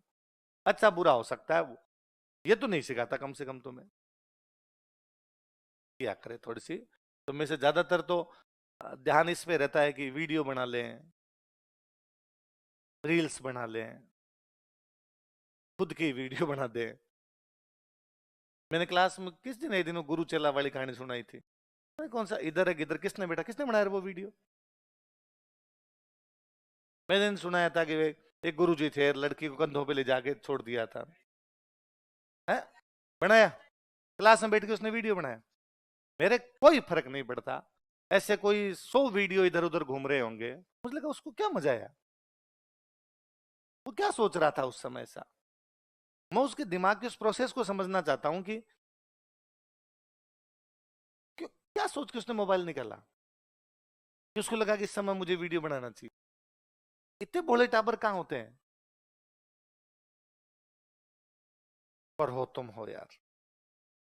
अच्छा बुरा हो सकता है वो, ये तो नहीं सिखाता कम से कम तुम्हें। क्या करे थोड़ी सी, तुम में से ज्यादातर तो ध्यान इस पे रहता है कि वीडियो बना लें, रील्स बना लें, खुद की वीडियो बना दें। मैंने क्लास में किस दिन एक दिन वो गुरु चेला वाली कहानी सुनाई थी, अरे कौन सा इधर है किधर, किसने बेटा किसने बनाया वो वीडियो। मैंने सुनाया था कि एक गुरु जी थे, लड़की को कंधों पे ले जाके छोड़ दिया था है, बनाया, क्लास में बैठ के उसने वीडियो बनाया। मेरे कोई फर्क नहीं पड़ता, ऐसे कोई 100 वीडियो इधर उधर घूम रहे होंगे, मुझे लगा उसको क्या मजा आया, वो क्या सोच रहा था उस समय ऐसा। मैं उसके दिमाग के उस प्रोसेस को समझना चाहता हूं कि क्या सोच के उसने मोबाइल निकाला कि उसको लगा कि इस समय मुझे वीडियो बनाना चाहिए। इतने भोले टाबर कहाँ होते हैं, पर हो तुम हो यार।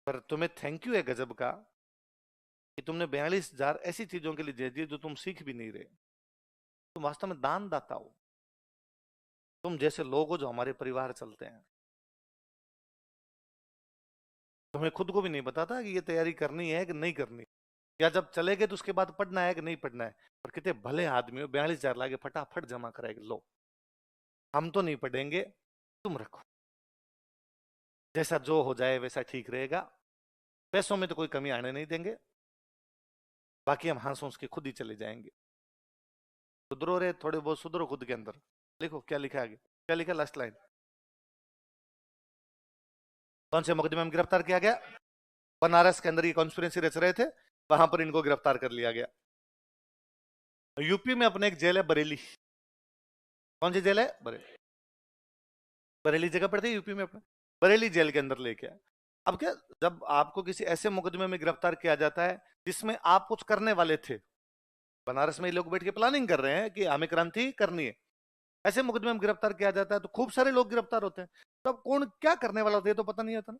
पर तुम्हें थैंक यू है गजब का कि तुमने 42,000 ऐसी चीजों के लिए दे दिए जो तुम सीख भी नहीं रहे। तुम वास्तव में दान दाता हो, तुम जैसे लोग हो जो हमारे परिवार चलते हैं। तुम्हें खुद को भी नहीं पता था कि ये तैयारी करनी है कि नहीं करनी, या जब चले गए तो उसके बाद पढ़ना है कि नहीं पढ़ना है। पर कितने भले आदमी हो, 42,000 लाके फटाफट जमा कराएंगे, लो हम तो नहीं पढ़ेंगे, तुम रखो, जैसा जो हो जाए वैसा ठीक रहेगा, पैसों में तो कोई कमी आने नहीं देंगे, बाकी हम हंस हंस के खुद ही चले जाएंगे। सुधरो रे, थोड़े बहुत सुधरो खुद के अंदर। लिखो क्या लिखा आगे, क्या लिखा लास्ट लाइन। कौन से मुकदमे में गिरफ्तार किया गया? बनारस के अंदर ये कॉन्स्पिरेसी रच रहे थे, वहां पर इनको गिरफ्तार कर लिया गया। यूपी में अपने एक जेल है बरेली। कौन सी जेल है? बरेली। बरेली जगह पड़ती है यूपी में अपने, बरेली जेल के अंदर लेके आए। अब क्या, जब आपको किसी ऐसे मुकदमे में गिरफ्तार किया जाता है जिसमें आप कुछ करने वाले थे, बनारस में ये लोग बैठ के प्लानिंग कर रहे हैं कि हमें क्रांति करनी है, ऐसे मुकदमे में गिरफ्तार किया जाता है तो खूब सारे लोग गिरफ्तार होते हैं। तो अब कौन क्या करने वाला होता है तो पता नहीं होता ना।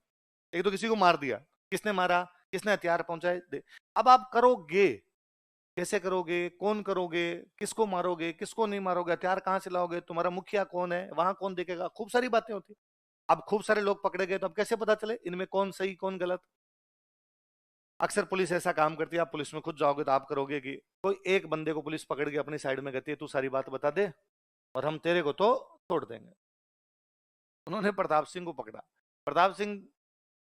एक तो किसी को मार दिया, किसने मारा, किसने हथियार पहुंचाए अब आप करोगे कैसे, करोगे कौन, करोगे किसको, मारोगे किसको नहीं मारोगे, हथियार कहां से लाओगे, तुम्हारा मुखिया कौन है, वहां कौन देखेगा, खूब सारी बातें होती। अब खूब सारे लोग पकड़े गए तो अब कैसे पता चले इनमें कौन सही कौन गलत। अक्सर पुलिस ऐसा काम करती है, आप पुलिस में खुद जाओगे तो आप करोगे कि कोई एक बंदे को पुलिस पकड़ के अपनी साइड में कहती है तू सारी बात बता दे और हम तेरे को तो छोड़ देंगे। उन्होंने प्रताप सिंह को पकड़ा। प्रताप सिंह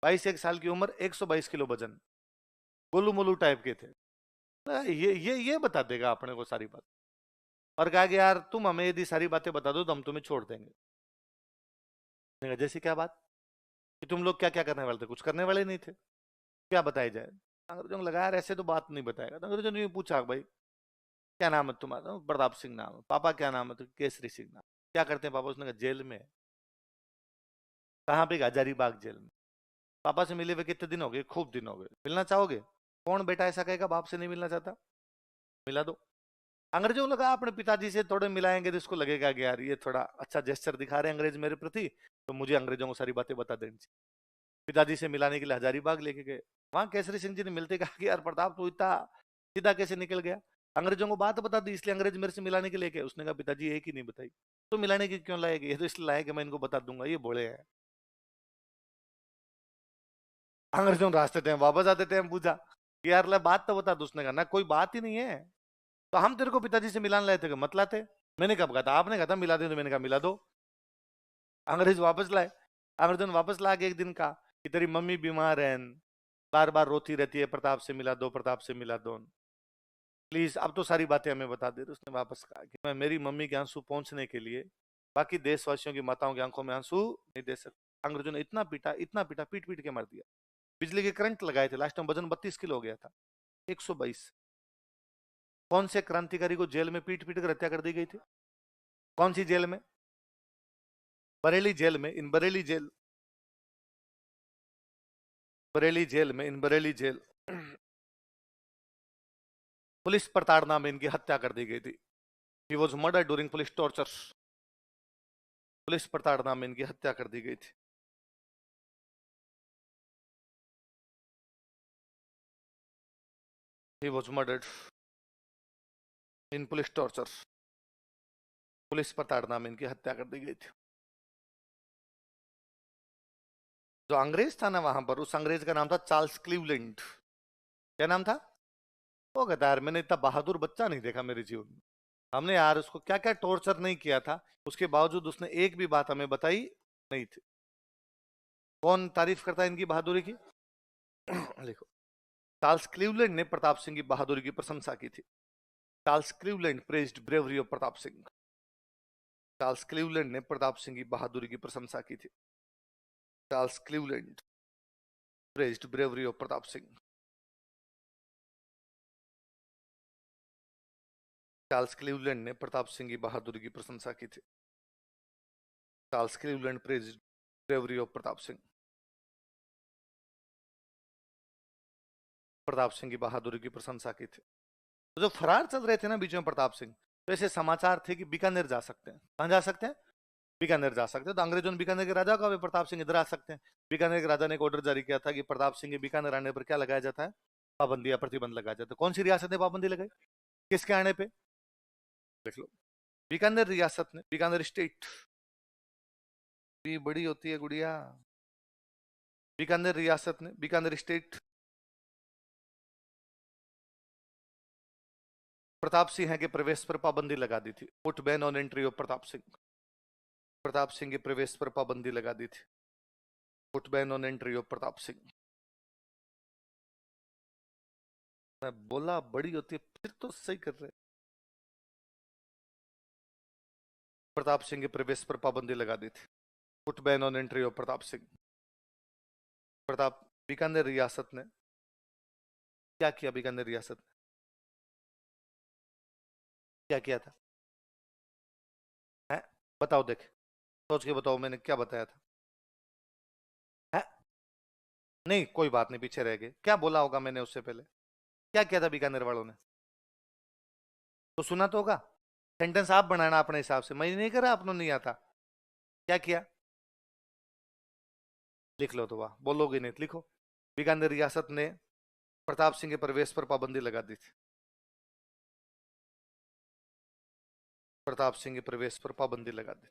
22 साल की उम्र, 122 किलो वजन, गोलू मोलू टाइप के थे। ये बता देगा अपने को सारी बात, और कहा कि यार तुम हमें यदि सारी बातें बता दो तो हम तुम्हें छोड़ देंगे। मैंने कहा, जैसी क्या बात, कि तुम लोग क्या क्या करने वाले थे, कुछ करने वाले नहीं थे, क्या बताया जाए। अंग्रेजों को लगा यार ऐसे तो बात नहीं बताएगा, तो अंग्रेजों ने पूछा भाई क्या नाम है तुम्हारा, प्रताप सिंह नाम है, पापा क्या नाम है, तो केसरी सिंह नाम। क्या करते हैं पापा? उसने कहा जेल में। कहाँ पे? हजारीबाग जेल में। पापा से मिले हुए कितने दिन हो गए? खूब दिन हो गए। मिलना चाहोगे? कौन बेटा ऐसा कहेगा बाप से नहीं मिलना चाहता? मिला दो। अंग्रेजों को लगा अपने पिताजी से थोड़े मिलाएंगे तो इसको लगेगा कि यार ये थोड़ा अच्छा जेस्चर दिखा रहे हैं अंग्रेज मेरे प्रति, तो मुझे अंग्रेजों को सारी बातें बता देनी चाहिए। पिताजी से मिलाने के लिए हजारीबाग लेके गए। वहां केसरी सिंह जी ने मिलते कहा कि यार प्रताप तू इतना सीधा कैसे निकल गया? अंग्रेजों को बात बता दी इसलिए अंग्रेज मेरे से मिलाने के लिए गए। उसने कहा पिताजी एक ही नहीं बताई। तो मिलाने की क्यों लाएगी? ये तो इसलिए लाए कि मैं इनको बता दूंगा ये भोले हैं। अंग्रेजों रास्ते थे वापस आते थे, हम पूछा कि यार ले बात तो बता दो। उसने कहा ना कोई बात ही नहीं है। तो हम तेरे को पिताजी से मिलाने लाए थे कि मत लाते। मैंने कब कहा था? आपने कहा था मिला दे, तो मैंने कहा मिला दो। अंग्रेज वापस लाए। अंग्रेजों ने वापस ला के एक दिन कहा कि तेरी मम्मी बीमार है, बार बार रोती रहती है, प्रताप से मिला दो, प्रताप से मिला दो, प्लीज अब तो सारी बातें हमें बता दे। तो उसने वापस कहा कि मैं मेरी मम्मी के आंसू पहुंचने के लिए बाकी देशवासियों की माताओं की आंखों में आंसू नहीं दे सकता। अंग्रेजों ने इतना पीटा, पीट पीट के मार दिया। बिजली के करंट लगाए थे। लास्ट में वजन 32 किलो हो गया था। 122। कौन से क्रांतिकारी को जेल में पीट पीट कर हत्या कर दी गई थी? कौन सी जेल में? बरेली जेल में। इन बरेली जेल, बरेली जेल में, इन बरेली जेल पुलिस प्रताड़ना में इनकी हत्या कर दी गई थी। He was murder during police torture. Police प्रताड़ना में इनकी हत्या कर दी गई थी। He was murdered in police torture. Police प्रताड़ना में इनकी हत्या कर दी गई थी। जो अंग्रेज था ना वहां पर, उस अंग्रेज का नाम था चार्ल्स क्लीवलैंड। क्या नाम था? वो कहता यार मैंने इतना बहादुर बच्चा नहीं देखा मेरे जीवन में। हमने यार उसको क्या क्या टॉर्चर नहीं किया था, उसके बावजूद उसने एक भी बात हमें बताई नहीं थी। कौन तारीफ करता है इनकी बहादुरी की? लिखो। चार्ल्स क्लीवलैंड ने प्रताप सिंह की बहादुरी की प्रशंसा की थी। Charles Cleveland praised bravery of Pratap Singh. Charles Cleveland ने प्रताप सिंह की बहादुरी की प्रशंसा की थी। Charles Cleveland praised bravery of Pratap Singh. Charles Cleveland ने प्रताप सिंह की बहादुरी की प्रशंसा की थी। Charles Cleveland praised bravery of Pratap Singh. Pratap Singh की बहादुरी की प्रशंसा की थी। तो जो फरार चल रहे थे ना बीच में प्रताप सिंह, तो ऐसे समाचार थे कि बीकानेर जा सकते हैं। कहां जा सकते हैं? बीकानेर जा सकते हैं। तो अंग्रेजों ने बीकानेर के राजा का प्रताप सिंह इधर आ सकते हैं। बीकानेर के राजा ने एक ऑर्डर जारी किया था कि प्रताप सिंह के बीकानेर आने पर क्या लगाया जाता है? पाबंदी या प्रतिबंध लगाया जाता है। कौन सी रियासत ने पाबंदी लगाई? किसके आने पे? देख लो। बीकानेर रियासत ने, बीकानेर स्टेट भी बड़ी होती है गुड़िया। बीकानेर रियासत ने, बीकानेर स्टेट प्रताप सिंह के प्रवेश पर पाबंदी लगा दी थी। Put ban on entry of Pratap Singh. Pratap Singh के प्रवेश पर पाबंदी लगा दी थी। Put ban on entry of Pratap Singh. मैं बोला बड़ी होती है, फिर तो सही कर रहे। प्रताप सिंह के प्रवेश पर पाबंदी लगा दी थी। Put ban on entry of Pratap Singh. Pratap, Bikaner रियासत ने क्या किया? बीकानेर रियासत ने क्या किया था? है? बताओ, देख सोच के बताओ मैंने क्या बताया था। है? नहीं कोई बात नहीं, पीछे रह गए। क्या बोला होगा मैंने उससे पहले? क्या किया था बीकानेर वालों ने? तो सुना तो होगा। सेंटेंस आप बनाना अपने हिसाब से, मैं नहीं करा, आपने नहीं आता। क्या किया? लिख लो तो वाह, बोलोगे नहीं तो लिखो। बीकानेर रियासत ने प्रताप सिंह के प्रवेश पर पाबंदी लगा दी थी। प्रताप सिंह के प्रवेश पर पाबंदी लगा दी।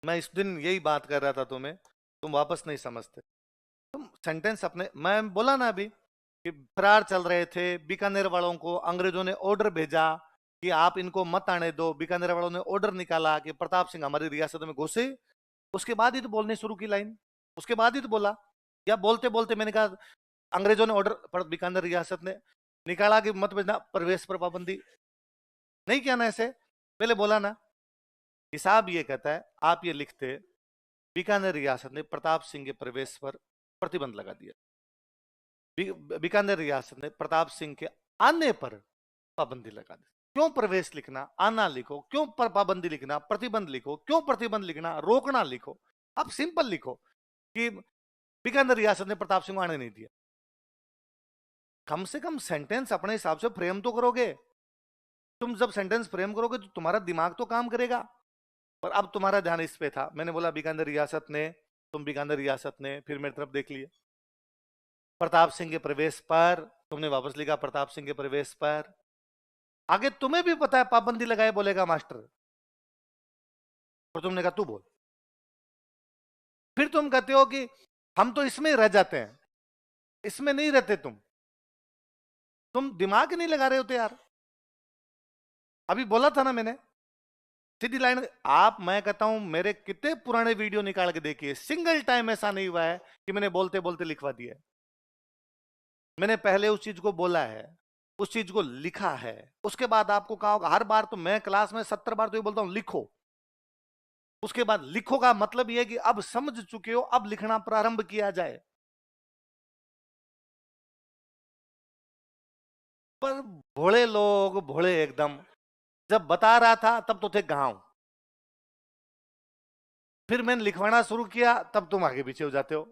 मैं इस दिन यही बात कर रहा था तुम्हें, तुम वापस नहीं समझते। तुम सेंटेंस अपने, मैं बोला ना अभी कि फरार चल रहे थे, बीकानेर वालों को अंग्रेजों ने ऑर्डर भेजा कि आप इनको मत आने दो। बीकानेर वालों ने ऑर्डर निकाला कि प्रताप सिंह हमारी रियासत में घुसे। उसके बाद ही तो बोलने शुरू की लाइन। उसके बाद ही तो बोला। या बोलते बोलते मैंने कहा अंग्रेजों ने ऑर्डर, बीकानेर रियासत ने निकाला कि मत भेजना, प्रवेश पर पाबंदी नहीं किया ना ऐसे। पहले बोला ना। हिसाब ये कहता है, आप ये लिखते बीकानेर रियासत ने प्रताप सिंह के प्रवेश पर प्रतिबंध लगा दिया। बीकानेर रियासत ने प्रताप सिंह के आने पर पाबंदी लगा दी। क्यों प्रवेश लिखना, आना लिखो, क्यों पाबंदी लिखना, प्रतिबंध लिखो, क्यों प्रतिबंध लिखना, रोकना लिखो। आप सिंपल लिखो कि बीकानेर रियासत ने प्रताप सिंह को आने नहीं दिया। कम से कम सेंटेंस अपने हिसाब से फ्रेम तो करोगे। तुम जब सेंटेंस फ्रेम करोगे तो तुम्हारा दिमाग तो काम करेगा। पर अब तुम्हारा ध्यान इस पे था, मैंने बोला बीकानेर रियासत ने, तुम बीकानेर रियासत ने, फिर मेरी तरफ देख लिया। प्रताप सिंह के प्रवेश पर तुमने वापस लिखा, प्रताप सिंह के प्रवेश पर। आगे तुम्हें भी पता है पाबंदी लगाए बोलेगा मास्टर, और तुमने कहा तू बोल। फिर तुम कहते हो कि हम तो इसमें ही रह जाते हैं, इसमें नहीं रहते तुम दिमाग नहीं लगा रहे होते यार। अभी बोला था ना मैंने, सीधी लाइन। आप, मैं कहता हूं मेरे कितने पुराने वीडियो निकाल के देखिए, सिंगल टाइम ऐसा नहीं हुआ है कि मैंने बोलते बोलते लिखवा दिया। मैंने पहले उस चीज को बोला है, उस चीज को लिखा है, उसके बाद आपको कहा होगा। हर बार तो मैं क्लास में 70 बार तो ये बोलता हूं लिखो, उसके बाद लिखो का मतलब यह है कि अब समझ चुके हो, अब लिखना प्रारंभ किया जाए। पर भोले लोग, भोले एकदम, जब बता रहा था तब तो थे गांव, फिर मैंने लिखवाना शुरू किया तब तुम आगे पीछे हो जाते हो।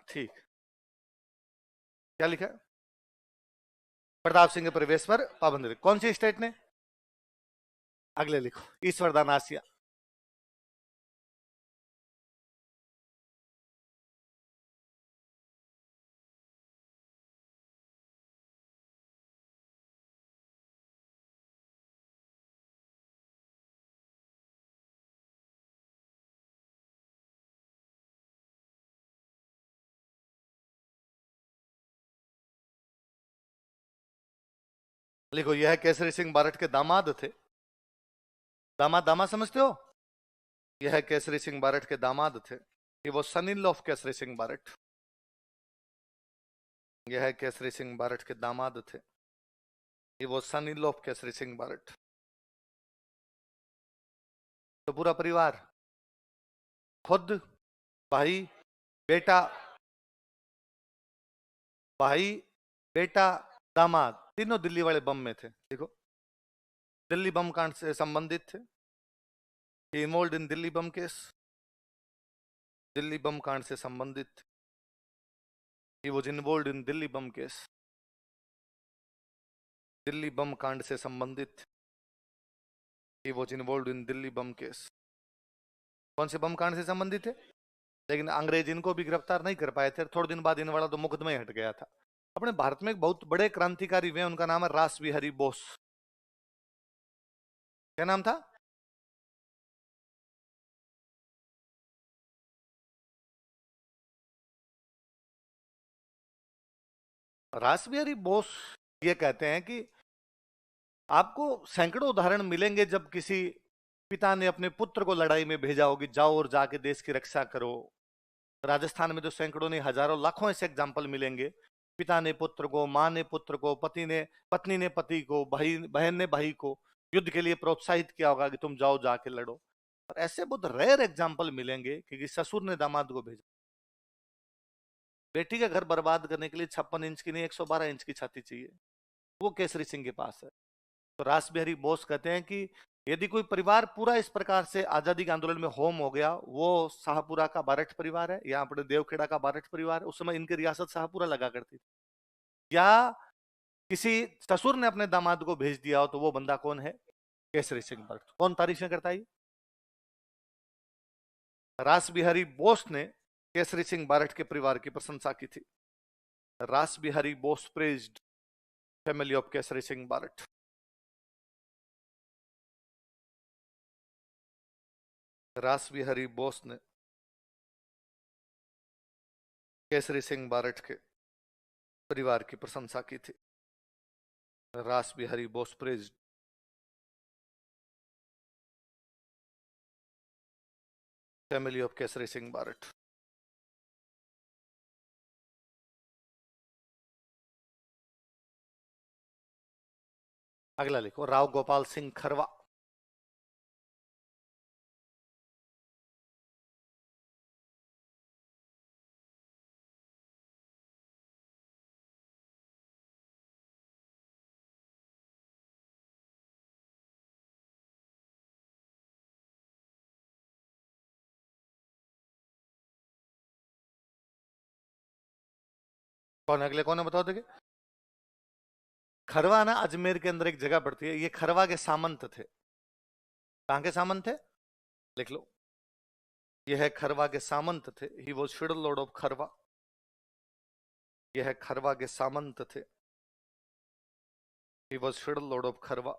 ठीक, क्या लिखा है? प्रताप सिंह के प्रवेश पर पाबंदी, कौन सी स्टेट ने? अगले लिखो, ईश्वरदान आसिया। लिखो, यह केसरी सिंह बारठ के दामाद थे। दामाद, दामाद समझते हो? यह केसरी सिंह बारठ के दामाद थे। ये वो son in law of Kesari Singh Barhat. यह केसरी सिंह बारठ के दामाद थे। ये वो son in law of Kesari Singh Barhat. तो पूरा परिवार, खुद, भाई, बेटा, भाई, बेटा, दामाद, तीनों दिल्ली वाले बम में थे। देखो, दिल्ली बम कांड से संबंधित थे, involve in Delhi bomb case, Delhi bomb कांड से संबंधित। He was involve in Delhi bomb case, Delhi bomb कांड से संबंधित। He was involve in Delhi bomb case. कौन से बम कांड से संबंधित है? लेकिन अंग्रेज इनको भी गिरफ्तार नहीं कर पाए थे, थोड़े दिन बाद इन वाला तो मुकदमा ही हट गया था। अपने भारत में एक बहुत बड़े क्रांतिकारी हुए, उनका नाम है रास बिहारी बोस। क्या नाम था? रास बिहारी बोस। ये कहते हैं कि आपको सैकड़ों उदाहरण मिलेंगे जब किसी पिता ने अपने पुत्र को लड़ाई में भेजा होगी, जाओ और जाके देश की रक्षा करो। राजस्थान में तो सैकड़ों नहीं, हजारों, लाखों ऐसे एग्जाम्पल मिलेंगे। पिता ने पुत्र को, माँ ने पुत्र को, पत्नी ने पति को, भाई, बहन ने भाई को युद्ध के लिए प्रोत्साहित किया होगा कि तुम जाओ जाके लड़ो। और ऐसे बहुत रेयर एग्जाम्पल मिलेंगे कि ससुर ने दामाद को भेजा। बेटी का घर बर्बाद करने के लिए 56 इंच की नहीं, 112 इंच की छाती चाहिए, वो केसरी सिंह के पास है। तो रास बिहारी बोस कहते हैं कि यदि कोई परिवार पूरा इस प्रकार से आजादी के आंदोलन में होम हो गया, वो शाहपुरा का बारठ परिवार है, या अपने देवखेड़ा का बारठ परिवार है। उस समय इनकी रियासत शाहपुरा लगा करती थी। या किसी ससुर ने अपने दामाद को भेज दिया हो, तो वो बंदा कौन है? केसरी सिंह बारठ। कौन तारीफें करता है? रास बिहारी बोस ने केसरी सिंह बारठ के परिवार की प्रशंसा की थी। रास Bihari Bose praised family of Kesari Singh Barath. रास बिहारी बोस ने केसरी सिंह बारठ के परिवार की प्रशंसा की थी। रास Bihari Bose praised family of Kesari Singh Barath. अगला लिखो, राव गोपाल सिंह खरवा। कौन है अगले, कौन है बताओ देखिए। खरवा ना अजमेर के अंदर एक जगह पड़ती है, ये खरवा के सामंत थे। कहां के सामंत थे, लिख लो। यह है खरवा के सामंत थे। He was federal Lord of Kharwa. यह है खरवा के सामंत थे। He was federal Lord of Kharwa.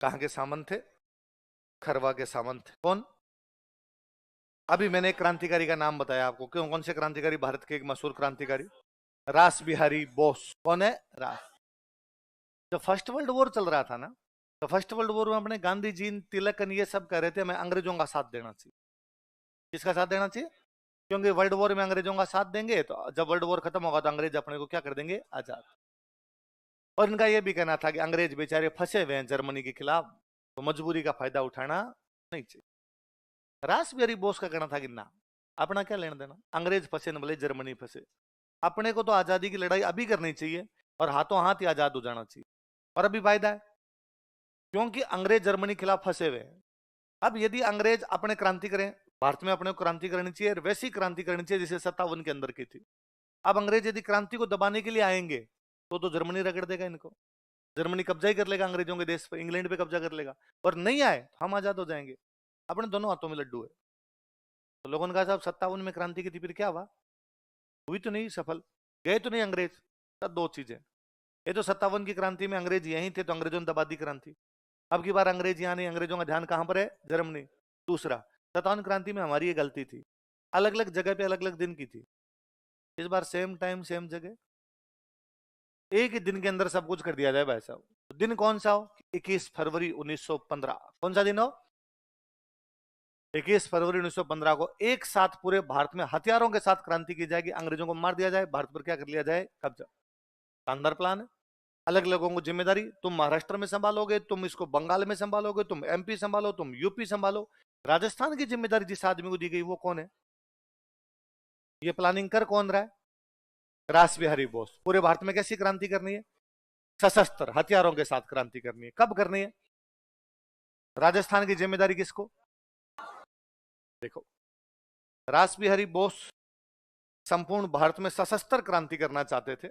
कहां के सामंत थे, खरवा के सामंत थे। कौन, अभी मैंने एक क्रांतिकारी का नाम बताया आपको, क्यों, कौन से क्रांतिकारी, भारत के एक मशहूर क्रांतिकारी, रास बिहारी बोस। कौन है, रास। जब फर्स्ट वर्ल्ड वॉर चल रहा था ना, तो फर्स्ट वर्ल्ड वॉर में अपने गांधी जी, तिलकन, ये सब कह रहे थे हमें अंग्रेजों का साथ देना चाहिए। किसका साथ देना चाहिए, क्योंकि वर्ल्ड वॉर में अंग्रेजों का साथ देंगे तो जब वर्ल्ड वॉर खत्म होगा तो अंग्रेज अपने को क्या कर देंगे, आजाद। और इनका यह भी कहना था कि अंग्रेज बेचारे फंसे हुए हैं जर्मनी के खिलाफ, तो मजबूरी का फायदा उठाना नहीं चाहिए। रास बिहारी बोस का कहना था कि ना, अपना क्या लेना देना, अंग्रेज फंसे न भले जर्मनी फंसे, अपने को तो आजादी की लड़ाई अभी करनी चाहिए और हाथों हाथ ही आजाद हो जाना चाहिए। और अभी फायदा है, क्योंकि अंग्रेज जर्मनी के खिलाफ फंसे हुए हैं। अब यदि अंग्रेज अपने क्रांति करें, भारत में अपने को क्रांति करनी चाहिए, वैसी क्रांति करनी चाहिए जैसे 57 के अंदर की थी। अब अंग्रेज यदि क्रांति को दबाने के लिए आएंगे तो जर्मनी रगड़ देगा इनको, जर्मनी कब्जा ही कर लेगा अंग्रेजों के देश पे, इंग्लैंड पे कब्जा कर लेगा। और नहीं आए तो हम आजाद हो जाएंगे। अपने दोनों हाथों में लड्डू है। तो लोगों ने कहा साहब 57 में क्रांति की थी, फिर क्या हुआ, हुई तो नहीं सफल, गए तो नहीं अंग्रेज। सब दो चीजें, ये तो 57 की क्रांति में अंग्रेज यहीं थे तो अंग्रेजों ने दबा दी क्रांति। अब की बार अंग्रेज यहाँ नहीं, अंग्रेजों का ध्यान कहां पर है, जर्मनी। दूसरा, 57 क्रांति में हमारी ये गलती थी, अलग अलग जगह पे अलग अलग दिन की थी, इस बार सेम टाइम सेम जगह, एक ही दिन के अंदर सब कुछ कर दिया जाए भाई साहब। तो दिन कौन सा हो, 21 फरवरी 1915। कौन सा दिन हो, 21 फरवरी 1915 को एक साथ पूरे भारत में हथियारों के साथ क्रांति की जाएगी, अंग्रेजों को मार दिया जाए, भारत पर क्या कर लिया जाए, कब्जा। शानदार प्लान है। अलग अलग लोगों को जिम्मेदारी, तुम महाराष्ट्र में संभालोगे, तुम इसको बंगाल में संभालोगे, तुम एमपी संभालो, तुम यूपी संभालो। राजस्थान की जिम्मेदारी जिस आदमी को दी गई वो कौन है, ये प्लानिंग कर कौन रहा है, रास बिहारी बोस। पूरे भारत में कैसी क्रांति करनी है, सशस्त्र हथियारों के साथ क्रांति करनी है। कब करनी है, राजस्थान की जिम्मेदारी किसको, देखो, रास बिहारी बोस संपूर्ण भारत में सशस्त्र क्रांति करना चाहते थे।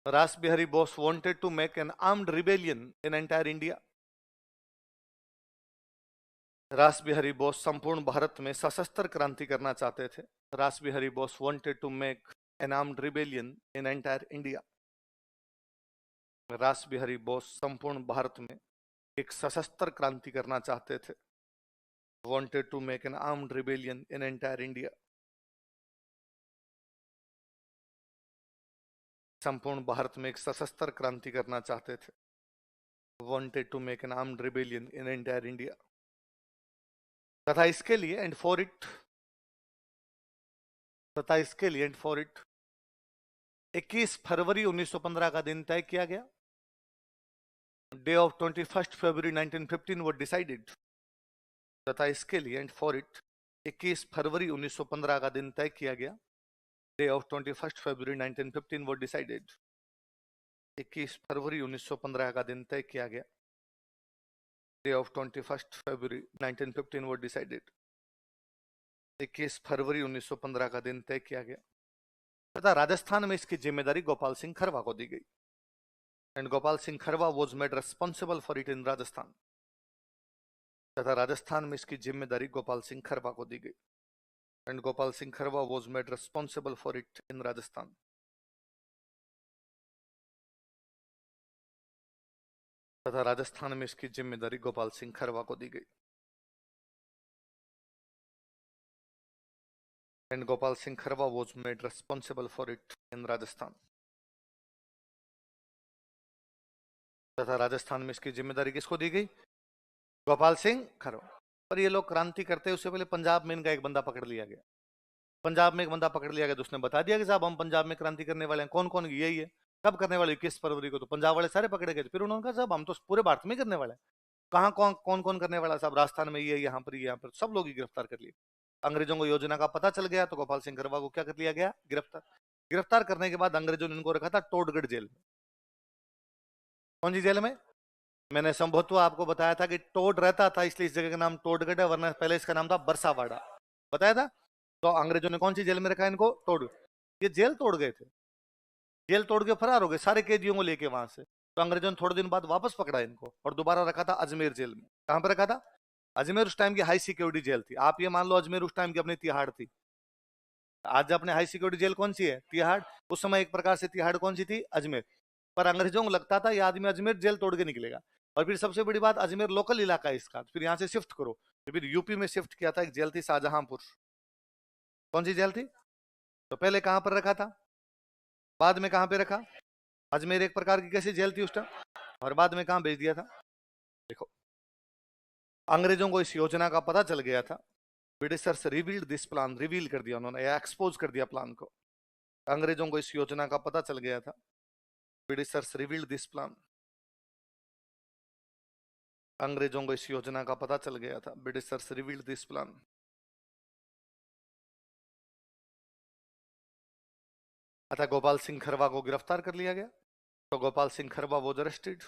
Ras Bihari Bose wanted to make an armed rebellion in entire India. Ras Bihari Bose संपूर्ण भारत में सशस्त्र क्रांति करना चाहते थे। Ras Bihari Bose wanted to make an armed rebellion in entire India. Ras Bihari Bose संपूर्ण भारत में एक सशस्त्र क्रांति करना चाहते थे। Wanted to make an armed rebellion in entire India. संपूर्ण भारत में एक सशस्त्र क्रांति करना चाहते थे। Wanted to make an armed rebellion in entire India. तथा इसके लिए एंड फॉर इट, तथा इसके लिए एंड फॉर इट 21 फरवरी 1915 का दिन तय किया गया। डे ऑफ 21 फरवरी 1915 वो डिसाइडेड। तथा इसके लिए एंड फॉर इट 21 फरवरी 1915 का दिन तय किया गया। डे ऑफ 21 फरवरी 1915 वो डिसाइडेड। 21 फरवरी 1915 का दिन तय किया गया। डे ऑफ 21 फरवरी 1915 वो डिसाइडेड। 21 फरवरी 1915 का दिन तय किया गया। तथा राजस्थान में इसकी जिम्मेदारी गोपाल सिंह खरवा को दी गई। And Gopal Singh Kharwa was made responsible for it in Rajasthan. तथा राजस्थान में इसकी जिम्मेदारी गोपाल सिंह खरवा को दी गई। And Gopal Singh Kharwa was made responsible for it in Rajasthan. तथा राजस्थान में इसकी जिम्मेदारी गोपाल सिंह खरवा को दी गई। And Gopal Singh Kharwa was made responsible for it in Rajasthan. तथा राजस्थान में इसकी जिम्मेदारी किसको दी गई, गोपाल सिंह खरवा। पर ये लोग क्रांति करते उससे पहले पंजाब में इनका एक बंदा पकड़ लिया गया। पंजाब में एक बंदा पकड़ लिया गया तो उसने बता दिया कि साहब हम पंजाब में क्रांति करने वाले हैं। कौन कौन, यही है। कब करने वाले, 21 फरवरी को। तो पंजाब वाले सारे पकड़े गए। फिर उन्होंने कहा साहब हम तो पूरे भारत में करने वाले हैं। कहाँ कौन कौन कौन करने वाला साहब, राजस्थान में ये, यहाँ पर, यहाँ पर, सब लोग ही गिरफ्तार कर लिए। अंग्रेजों को योजना का पता चल गया तो गोपाल सिंह खरवा को क्या कर लिया गया, गिरफ्तार। गिरफ्तार करने के बाद अंग्रेजों ने इनको रखा था टोडगढ़ जेल में। कौन सी जेल में, मैंने संभवतः आपको बताया था कि टोड रहता था, इसलिए इस जगह का नाम टोडगढ़ है, वरना पहले इसका नाम था बरसावाड़ा। बताया था। तो अंग्रेजों ने कौन सी जेल में रखा इनको? टोड। ये जेल तोड़ गए थे, जेल तोड़ के फरार हो गए सारे कैदियों को लेके वहां से। तो अंग्रेजों ने थोड़े दिन बाद वापस पकड़ा इनको और दोबारा रखा था अजमेर जेल में। कहां पर रखा था? अजमेर उस टाइम की हाई सिक्योरिटी जेल थी। आप ये मान लो अजमेर उस टाइम की अपनी तिहाड़ थी। आज अपने हाई सिक्योरिटी जेल कौन सी है? तिहाड़। उस समय एक प्रकार से तिहाड़ कौन सी थी? अजमेर। पर अंग्रेजों को लगता था ये आदमी अजमेर जेल तोड़ के निकलेगा। और फिर सबसे बड़ी बात, अजमेर लोकल इलाका है इसका, फिर यहाँ से शिफ्ट करो। तो फिर यूपी में शिफ्ट किया था, एक जेल थी शाहजहांपुर। कौन सी जेल थी? तो पहले कहां पर रखा था, बाद में कहां पे रखा? अजमेर एक प्रकार की कैसी जेल थी उस टाइम, और बाद में कहां भेज दिया था? देखो, अंग्रेजों को इस योजना का पता चल गया था। Britishers revealed this plan, reveal कर दिया उन्होंने, एक्सपोज कर दिया प्लान को। अंग्रेजों को इस योजना का पता चल गया था। ब्रिटिशर्स रिवील्ड दिस प्लान, अंग्रेजों को इस योजना का पता चल गया था। Britishers revealed this plan. अतः गोपाल सिंह खरवा को गिरफ्तार कर लिया गया। तो गोपाल सिंह खरवा वॉज अरेस्टेड।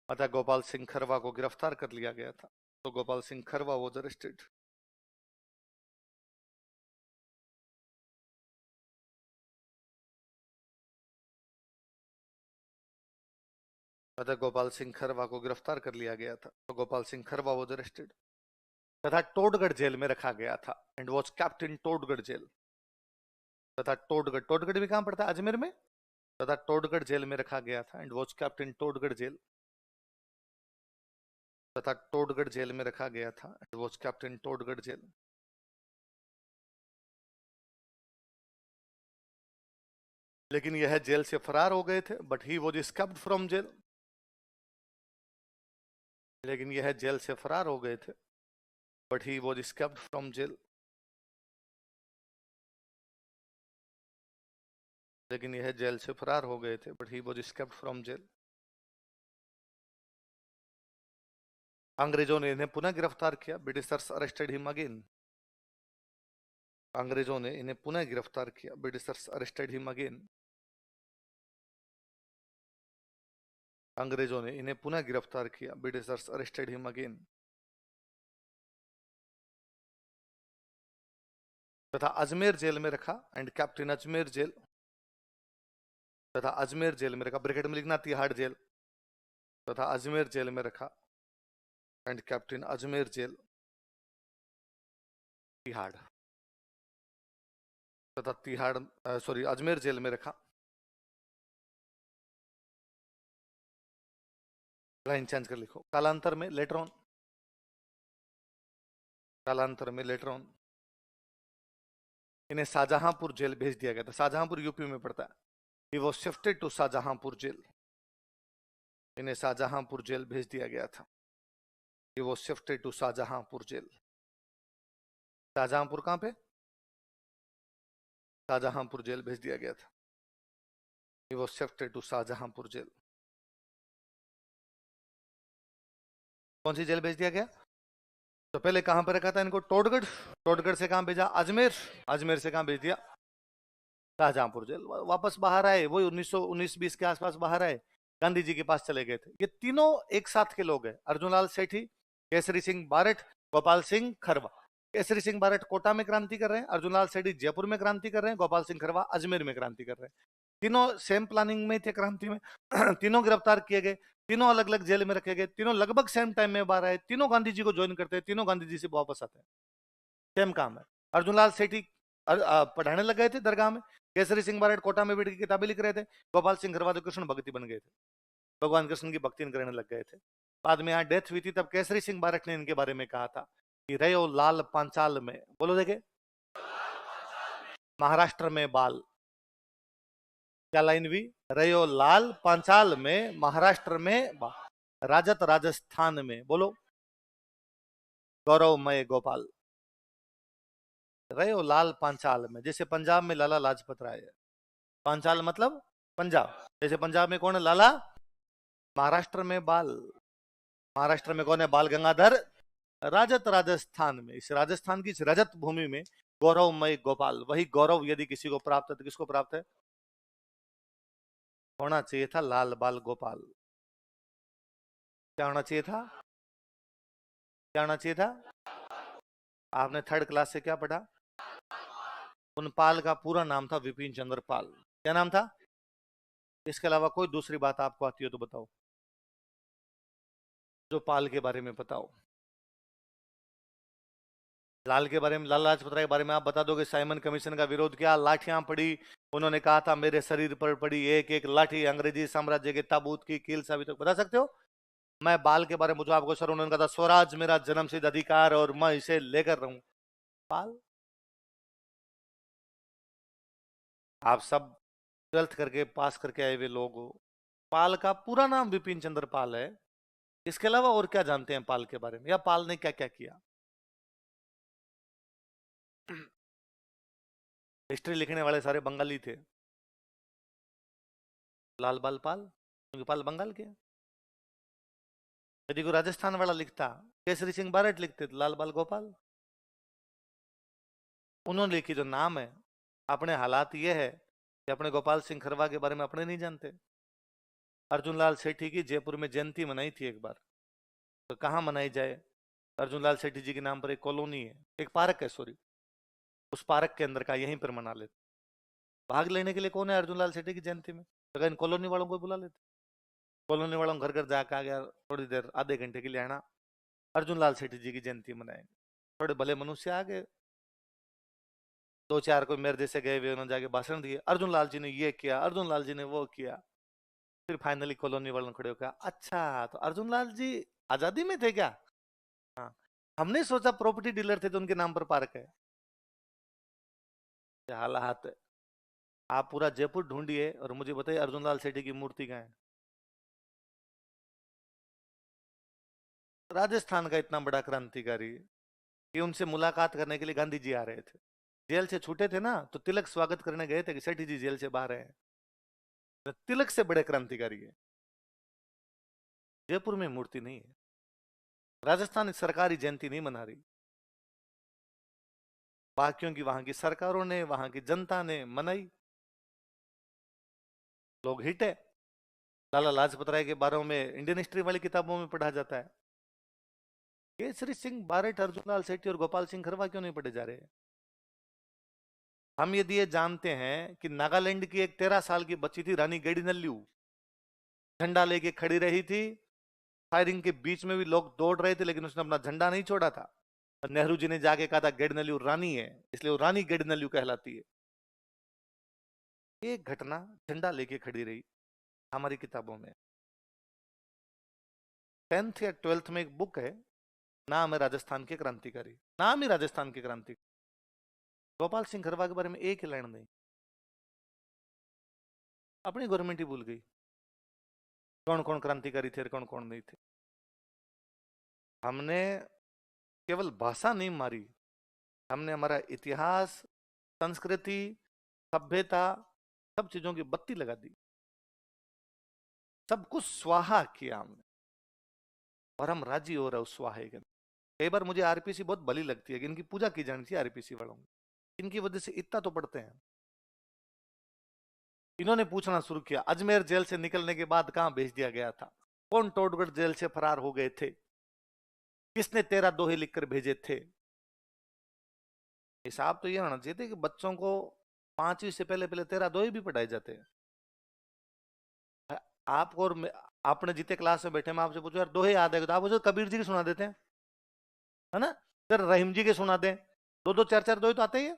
अतः गोपाल सिंह खरवा को गिरफ्तार कर लिया गया था। तो गोपाल सिंह खरवा वॉज अरेस्टेड। अतः गोपाल सिंह खरवा को गिरफ्तार कर लिया गया था। तो गोपाल सिंह खरवा वॉज अरेस्टेड तथा टोडगढ़ जेल में रखा गया था and was kept in Todgarh jail. तथा टोडगढ़, टोडगढ़ भी कहां पड़ता है? अजमेर में। तथा टोडगढ़ जेल में रखा गया था and was kept in Todgarh jail. तथा टोडगढ़ जेल में रखा गया था and was kept in Todgarh jail. लेकिन यह जेल से फरार हो गए थे, but he was escaped from jail. लेकिन यह जेल से फरार हो गए थे, but he was escaped from jail. लेकिन यह जेल से फरार हो गए थे, but he was escaped from jail. अंग्रेजों ने इन्हें पुनः गिरफ्तार किया। Britishers arrested him again. अंग्रेजों ने इन्हें पुनः गिरफ्तार किया। Britishers arrested him again. अंग्रेजों ने इन्हें पुनः गिरफ्तार किया। Britishers arrested him again. तथा अजमेर जेल में रखा एंड कैप्टन अजमेर जेल। तथा अजमेर जेल में रखा, ब्रैकेट में लिखना तिहाड़ जेल। तथा अजमेर जेल में रखा and kept in Ajmer jail, Tihar. तथा तिहाड़ सॉरी अजमेर जेल में रखा। लाइन चेंज कर लिखो, कालांतर में लेटर ऑन। कालांतर में लेटर ऑन इन्हें शाहजहांपुर जेल भेज दिया गया था। शाहजहांपुर यूपी में पड़ता है। He was shifted to Shahjahanpur jail. इन्हें शाहजहांपुर जेल भेज दिया गया था। He was shifted to Shahjahanpur jail. Shahjahanpur कहां पे? शाहजहांपुर जेल भेज दिया गया था। He was shifted to Shahjahanpur jail. कौन सी जेल भेज दिया गया? तो पहले कहां पर रखा था इनको? टोडगढ़। टोडगढ़ से कहां भेजा? अजमेर। अजमेर से कहां भेज दिया? शाहजहांपुर जेल। वापस बाहर आए, वही 1919-20 के आसपास बाहर आए, गांधी जी के पास चले गए थे। ये तीनों एक साथ के लोग हैं, अर्जुनलाल सेठी, केसरी सिंह बारठ, गोपाल सिंह खरवा। केसरी सिंह बारठ कोटा में क्रांति कर रहे हैं, अर्जुनलाल सेठी जयपुर में क्रांति कर रहे हैं, गोपाल सिंह खरवा अजमेर में क्रांति कर रहे हैं। तीनों सेम प्लानिंग में थे क्रांति में। तीनों गिरफ्तार किए गए, तीनों अलग अलग जेल में रखे गए, तीनों लगभग सेम टाइम में बाहर आए, तीनों गांधी जी को ज्वाइन करते हैं, तीनों गांधी जी से वापस आते हैं। सेम काम है। अर्जुनलाल सेठी पढ़ाने लग गए थे दरगाह में, केसरी सिंह बारठ कोटा में बैठ के किताबें लिख रहे थे, गोपाल सिंह खरवा तो कृष्ण भक्ति बन गए थे, भगवान कृष्ण की भक्ति करने लग गए थे। बाद में यहाँ डेथ हुई थी, तब केसरी सिंह बारठ ने इनके बारे में कहा था कि रयो लाल पांचाल में, बोलो देखे, महाराष्ट्र में बाल। क्या लाइन भी? रयो लाल पांचाल में, महाराष्ट्र में बाल, राजत राजस्थान में, बोलो गौरवमय गोपाल। रयो लाल पांचाल में, जैसे पंजाब में लाला लाजपत राय है। पांचाल मतलब पंजाब, जैसे पंजाब में कौन है? लाला। महाराष्ट्र में बाल, महाराष्ट्र में कौन है? बाल गंगाधर। राजत राजस्थान में, इस राजस्थान की इस रजत भूमि में गौरवमय गोपाल। वही गौरव यदि किसी को प्राप्त है तो किसको प्राप्त है? होना चाहिए था लाल बाल गोपाल। क्या होना चाहिए था? क्या होना चाहिए था? आपने थर्ड क्लास से क्या पढ़ा? उन पाल का पूरा नाम था विपिन चंद्र पाल। क्या नाम था? इसके अलावा कोई दूसरी बात आपको आती हो तो बताओ, जो पाल के बारे में बताओ। लाल के बारे में, लाला लाजपत राय के बारे में आप बता दोगे। साइमन कमीशन का विरोध किया, लाठियां पड़ी, उन्होंने कहा था मेरे शरीर पर पड़ी एक एक लाठी अंग्रेजी साम्राज्य के ताबूत की कील साबित, बता सकते हो? मैं बाल के बारे में पूछूं आपको, सर उन्होंने कहा था स्वराज मेरा जन्मसिद्ध अधिकार और मैं इसे लेकर रहूं। पाल। आप सब 12th करके पास करके आए हुए लोग हो। पाल का पूरा नाम विपिन चंद्र पाल है। इसके अलावा और क्या जानते हैं पाल के बारे में, या पाल ने क्या क्या किया? हिस्ट्री लिखने वाले सारे बंगाली थे। लाल बाल पाल, क्योंकि पाल बंगाल के हैं। यदि कोई राजस्थान वाला लिखता, केसरी सिंह बारट लिखते तो लाल बाल गोपाल। उन्होंने लिखी जो नाम है। अपने हालात ये है कि अपने गोपाल सिंह खरवा के बारे में अपने नहीं जानते। अर्जुन लाल सेठी की जयपुर में जयंती मनाई थी एक बार, तो कहाँ मनाई जाए? अर्जुन लाल सेठी जी के नाम पर एक कॉलोनी है, एक पार्क है सॉरी, उस पार्क के अंदर का यहीं पर मना लेते। भाग लेने के लिए कौन है अर्जुन लाल सेठी की जयंती में? तो इन कॉलोनी वालों को बुला लेते। कॉलोनी वालों घर घर जाकर आ गया, थोड़ी देर आधे घंटे के लिए आना, अर्जुन लाल सेठी जी की जयंती मनाएंगे। थोड़े भले मनुष्य आ गए, दो चार कोई मेरे जैसे गए हुए, उन्होंने जाके भाषण दिए, अर्जुन लाल जी ने ये किया, अर्जुन लाल जी ने वो किया। फिर फाइनली कॉलोनी वालों ने खड़े होकर कहा, अच्छा तो अर्जुन लाल जी आजादी में थे क्या? हाँ, हमने सोचा प्रॉपर्टी डीलर थे तो उनके नाम पर पार्क है। ये हालात है। आप पूरा जयपुर ढूंढिए और मुझे बताइए अर्जुन लाल सेठी की मूर्ति कहाँ है? राजस्थान का इतना बड़ा क्रांतिकारी कि उनसे मुलाकात करने के लिए गांधी जी आ रहे थे। जेल से छूटे थे ना, तो तिलक स्वागत करने गए थे कि सेठी जी जेल से बाहर हैं। तो तिलक से बड़े क्रांतिकारी है। जयपुर में मूर्ति नहीं है। राजस्थान सरकारी जयंती नहीं मना रही, बाकियों की वहां की सरकारों ने, वहां की जनता ने मनाई। लोग हिट है। लाला लाजपत राय के बारे में इंडियन हिस्ट्री वाली किताबों में पढ़ा जाता है। केसरी सिंह बारट, अर्जुन लाल सेठी और गोपाल सिंह खरवा क्यों नहीं पढ़े जा रहे? हम यदि ये जानते हैं कि नागालैंड की एक 13 साल की बच्ची थी रानी गेडिनल्यू, झंडा लेके खड़ी रही थी, फायरिंग के बीच में भी लोग दौड़ रहे थे लेकिन उसने अपना झंडा नहीं छोड़ा था। और नेहरू जी ने जाके कहा था गेडिनल्यू रानी है, इसलिए वो रानी गेडिनल्यू कहलाती है। एक घटना झंडा लेके खड़ी रही हमारी किताबों में। 10th या 12th में एक बुक है, नाम है राजस्थान के क्रांतिकारी, नाम ही राजस्थान के क्रांतिकारी। गोपाल सिंह खरवा के बारे में एक ही लाइन नहीं। अपनी गवर्नमेंट ही भूल गई कौन कौन क्रांतिकारी थे और कौन कौन नहीं थे। हमने केवल भाषा नहीं मारी, हमने हमारा इतिहास, संस्कृति, सभ्यता, सब चीजों की बत्ती लगा दी। सब कुछ स्वाहा किया हमने, और हम राजी हो रहे उस स्वाहे के। कई बार मुझे आरपीसी बहुत भली लगती है कि इनकी पूजा की जानी चाहिए आरपीसी वालों की, इनकी वजह से इतना तो पढ़ते हैं। इन्होंने पूछना शुरू किया अजमेर जेल से निकलने के बाद कहां भेज दिया गया था, कौन टोडगढ़ जेल से फरार हो गए थे, किसने 13 दोहे लिखकर भेजे थे। हिसाब तो ये होना चाहिए था कि बच्चों को 5वीं से पहले पहले 13 दोहे भी पढ़ाए जाते हैं। आपको और आपने जितने क्लास में बैठे, मैं आपसे पूछूं यार दोहे याद है तो आप मुझे कबीर जी के सुना देते हैं, है ना? फिर रहीम जी के सुना दें, दो दो चार चार दोहे तो आते ही है।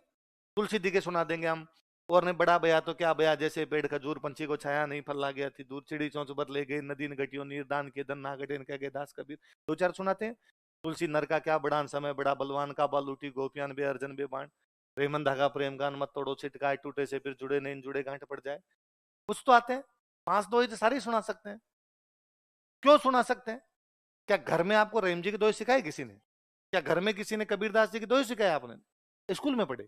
तुलसी जी के सुना देंगे हम। और ने बड़ा बया तो क्या बया, जैसे पेड़ खजूर पंछी को छाया नहीं फल ला गया थी दूर, चिड़ी चौंच बर ले गई नदी न घटियो नीर दान के दन ना गटे कह गए दास कबीर। दो चार सुनाते हैं। तुलसी नर का क्या बड़ान समय बड़ा बलवान का बाल लूटी गोपियान बे अर्जन बे बाण, रेमन धागा प्रेम गान मत तोड़ो छिटकाए टूटे से फिर जुड़े नहीं जुड़े गांठ पड़ जाए। कुछ तो आते हैं। 5 दोहे तो सारे सुना सकते हैं। क्यों सुना सकते हैं? क्या घर में आपको रहीम जी के दोहे सिखाए किसी ने? क्या घर में किसी ने कबीरदास जी के दोहे सिखाए आपने? स्कूल में पढ़े?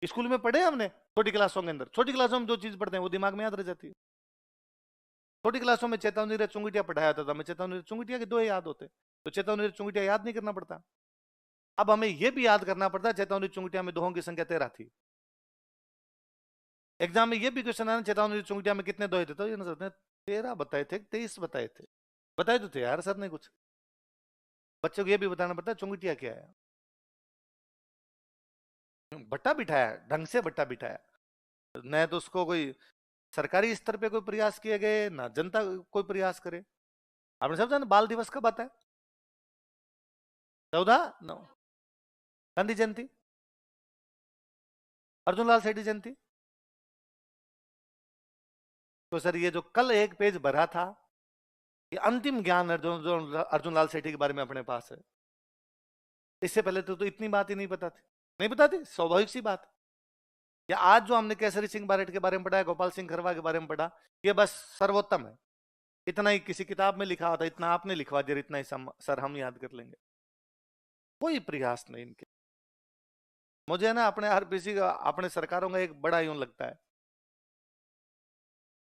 स्कूल में पढ़े हमने छोटी क्लासों के अंदर। छोटी क्लासों में जो चीज पढ़ते हैं वो दिमाग में याद रह जाती है। छोटी क्लासों में चेतावनी रे चुंगटिया पढ़ाया होता था, हमें चेतावनी रे चुंगटिया के दोहे याद होते, तो चेतावनी रे चुंगटिया याद नहीं करना पड़ता। अब हमें यह भी याद करना पड़ता है चेतावनी चुंगटिया में दोहों की संख्या 13 थी। एग्जाम में यह भी क्वेश्चन आना चेतावनी चुंगटिया में कितने दोहे थे, तो ये ना 13 बताए थे 23 बताए थे। बताए तो थे यार सर ने कुछ। बच्चों को ये भी बताना पड़ता है चुंगटिया क्या है। बट्टा बिठाया, ढंग से बट्टा बिठाया। न तो उसको कोई सरकारी स्तर पे कोई प्रयास किए गए, ना जनता कोई प्रयास करे। आपने सब जाना बाल दिवस कब आता है? 14 9, गांधी जयंती, अर्जुन लाल सेठी जयंती। तो सर ये जो कल एक पेज भरा था, ये अंतिम ज्ञान है जो अर्जुन लाल सेठी के बारे में अपने पास है। इससे पहले तो इतनी बात ही नहीं पता थी। नहीं पता थी, स्वाभाविक सी बात। या आज जो हमने केसरी सिंह बारेट के बारे में पढ़ा है, गोपाल सिंह खरवा के बारे में पढ़ा, ये बस सर्वोत्तम है। इतना ही किसी किताब में लिखा होता, इतना आपने लिखवा दिया, इतना ही सर हम याद कर लेंगे। कोई प्रयास नहीं इनके। मुझे ना अपने आरपीसी का, अपने सरकारों का एक बड़ा यूं लगता है,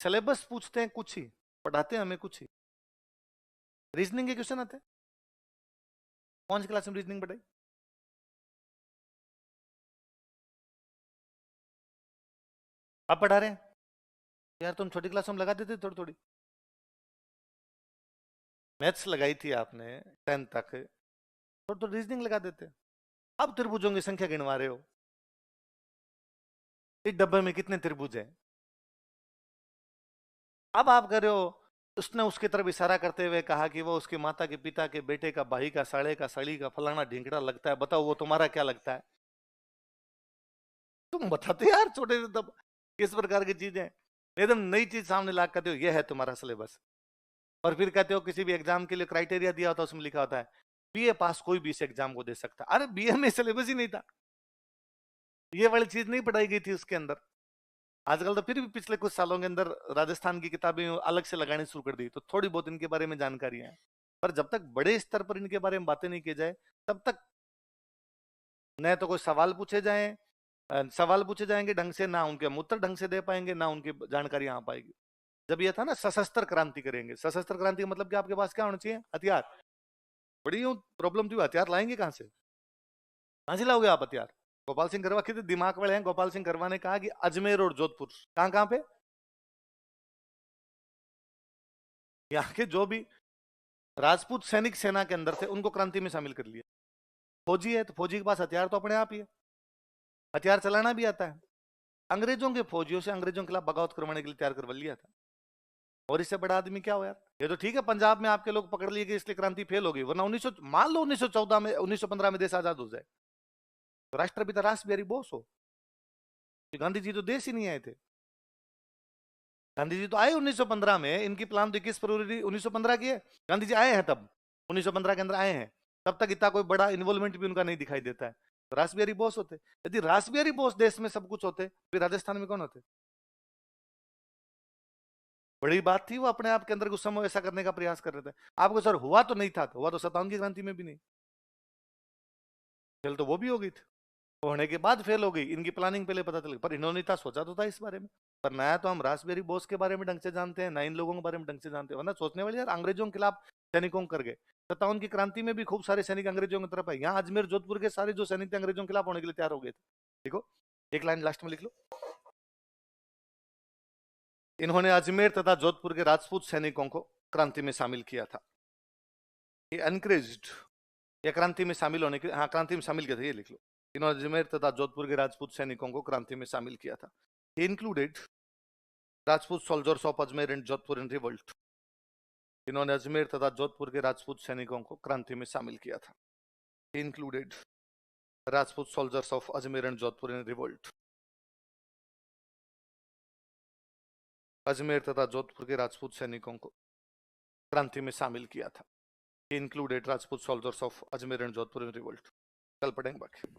सिलेबस पूछते हैं कुछ ही, पढ़ाते हैं हमें कुछ ही। रीजनिंग के क्वेश्चन आते हैं, कौन सी क्लास में रीजनिंग पढ़ाई? अब पढ़ा रहे हैं यार, तुम छोटी क्लास में लगा देते थोड़ी थोड़ी। मैथ्स लगाई थी आपने 10th तक, थोड़ी तो रीजनिंग लगा देते। अब त्रिभुजों की संख्या गिनवा रहे हो, इस डब्बे में कितने त्रिभुज हैं? अब आप कर रहे हो, उसने उसकी तरफ इशारा करते हुए कहा कि वो उसके माता के पिता के बेटे का, भाई का, साले का, सड़ी का, फलाना ढींगड़ा लगता है, बताओ वो तुम्हारा क्या लगता है? तुम बताते यार छोटे से तब किस प्रकार की चीजें, एकदम नई चीज सामने ला कहते हो ये है तुम्हारा सिलेबस। और फिर कहते हो किसी भी एग्जाम के लिए क्राइटेरिया दिया होता है, उसमें लिखा होता है बीए पास कोई भी इस एग्जाम को दे सकता है। अरे बीए में सिलेबस ही नहीं था, ये वाली चीज नहीं पढ़ाई गई थी उसके अंदर। आजकल तो फिर भी पिछले कुछ सालों के अंदर राजस्थान की किताबें अलग से लगानी शुरू कर दी, तो थोड़ी बहुत इनके बारे में जानकारी है। पर जब तक बड़े स्तर पर इनके बारे में बातें नहीं की जाए, तब तक न तो कोई सवाल पूछे जाए, सवाल पूछे जाएंगे ढंग से, ना उनके हम उत्तर ढंग से दे पाएंगे, ना उनकी जानकारी आ पाएगी। जब ये था ना सशस्त्र क्रांति करेंगे, सशस्त्र क्रांति का मतलब कि आपके पास क्या होना चाहिए? हथियार। बड़ी प्रॉब्लम थी, हथियार लाएंगे कहां से? कहां से लाओगे आप हथियार? गोपाल सिंह करवा कितने दिमाग वाले हैं, गोपाल सिंह करवा ने कहा कि अजमेर और जोधपुर, कहां कहां पे, यहाँ के जो भी राजपूत सैनिक सेना के अंदर थे उनको क्रांति में शामिल कर लिया। फौजी है तो फौजी के पास हथियार तो अपने आप ही है, हथियार चलाना भी आता है। अंग्रेजों के फौजियों से अंग्रेजों के खिलाफ बगावत करवाने के लिए तैयार करवा लिया था। और इससे बड़ा आदमी क्या हो यार? ये तो ठीक है पंजाब में आपके लोग पकड़ लिए गए इसलिए क्रांति फेल हो गई, वरना 1900, मान लो 1914 में, 1915 में देश आजाद हो जाए, तो राष्ट्रपिता रास बिहारी बोस हो। गांधी जी तो देश ही नहीं आए थे। गांधी जी तो आए 1915 में, इनकी प्लान तो 21 फरवरी 1915 की है। गांधी जी आए हैं तब, 1915 के अंदर आए हैं। तब तक इतना कोई बड़ा इन्वॉल्वमेंट भी उनका नहीं दिखाई देता है। तो रास बिहारी बोस होते। यदि रास बिहारी बोस देश में सब कुछ होते, फिर राजस्थान में कौन होते? बड़ी बात थी, वो अपने आप के अंदर कुछ समय ऐसा करने का प्रयास कर रहे थे। आपको सर हुआ तो नहीं था, तो हुआ तो 57 की क्रांति में भी नहीं। फेल तो वो भी हो गई थी, होने के बाद फेल हो गई, इनकी प्लानिंग पहले पता चल गई। पर इन्होंने था, सोचा तो था इस बारे में। पर नया तो हम रासबेरी बोस के बारे में ढंग से जानते हैं, ना इन लोगों के बारे में ढंग से जानते हैं। वरना सोचने वाले यार अंग्रेजों के खिलाफ सैनिकों कर गए, 57 की क्रांति में भी खूब सारे सैनिक अंग्रेजों की तरफ है। यहाँ अजमेर जोधपुर के सारे जो सैनिक थे अंग्रेजों के खिलाफ होने के लिए तैयार हो गए थे। देखो एक लाइन लास्ट में लिख लो, इन्होंने अजमेर तथा जोधपुर के राजपूत सैनिकों को क्रांति में शामिल किया था। ये एनकरेज्ड, या क्रांति में शामिल होने के, हाँ क्रांति में शामिल किया था, ये लिख लो। इन्होंने अजमेर तथा जोधपुर के राजपूत सैनिकों को क्रांति में शामिल किया था। He included Rajput soldiers of Ajmer and Jodhpur in revolt. इन्होंने अजमेर तथा जोधपुर के राजपूत सैनिकों को क्रांति में शामिल किया था। He included Rajput soldiers of Ajmer and Jodhpur in revolt. Ajmer तथा जोधपुर के राजपूत सैनिकों को क्रांति में शामिल किया था। He included Rajput soldiers of Ajmer and Jodhpur in revolt. कल पढ़ेंगे बाकी।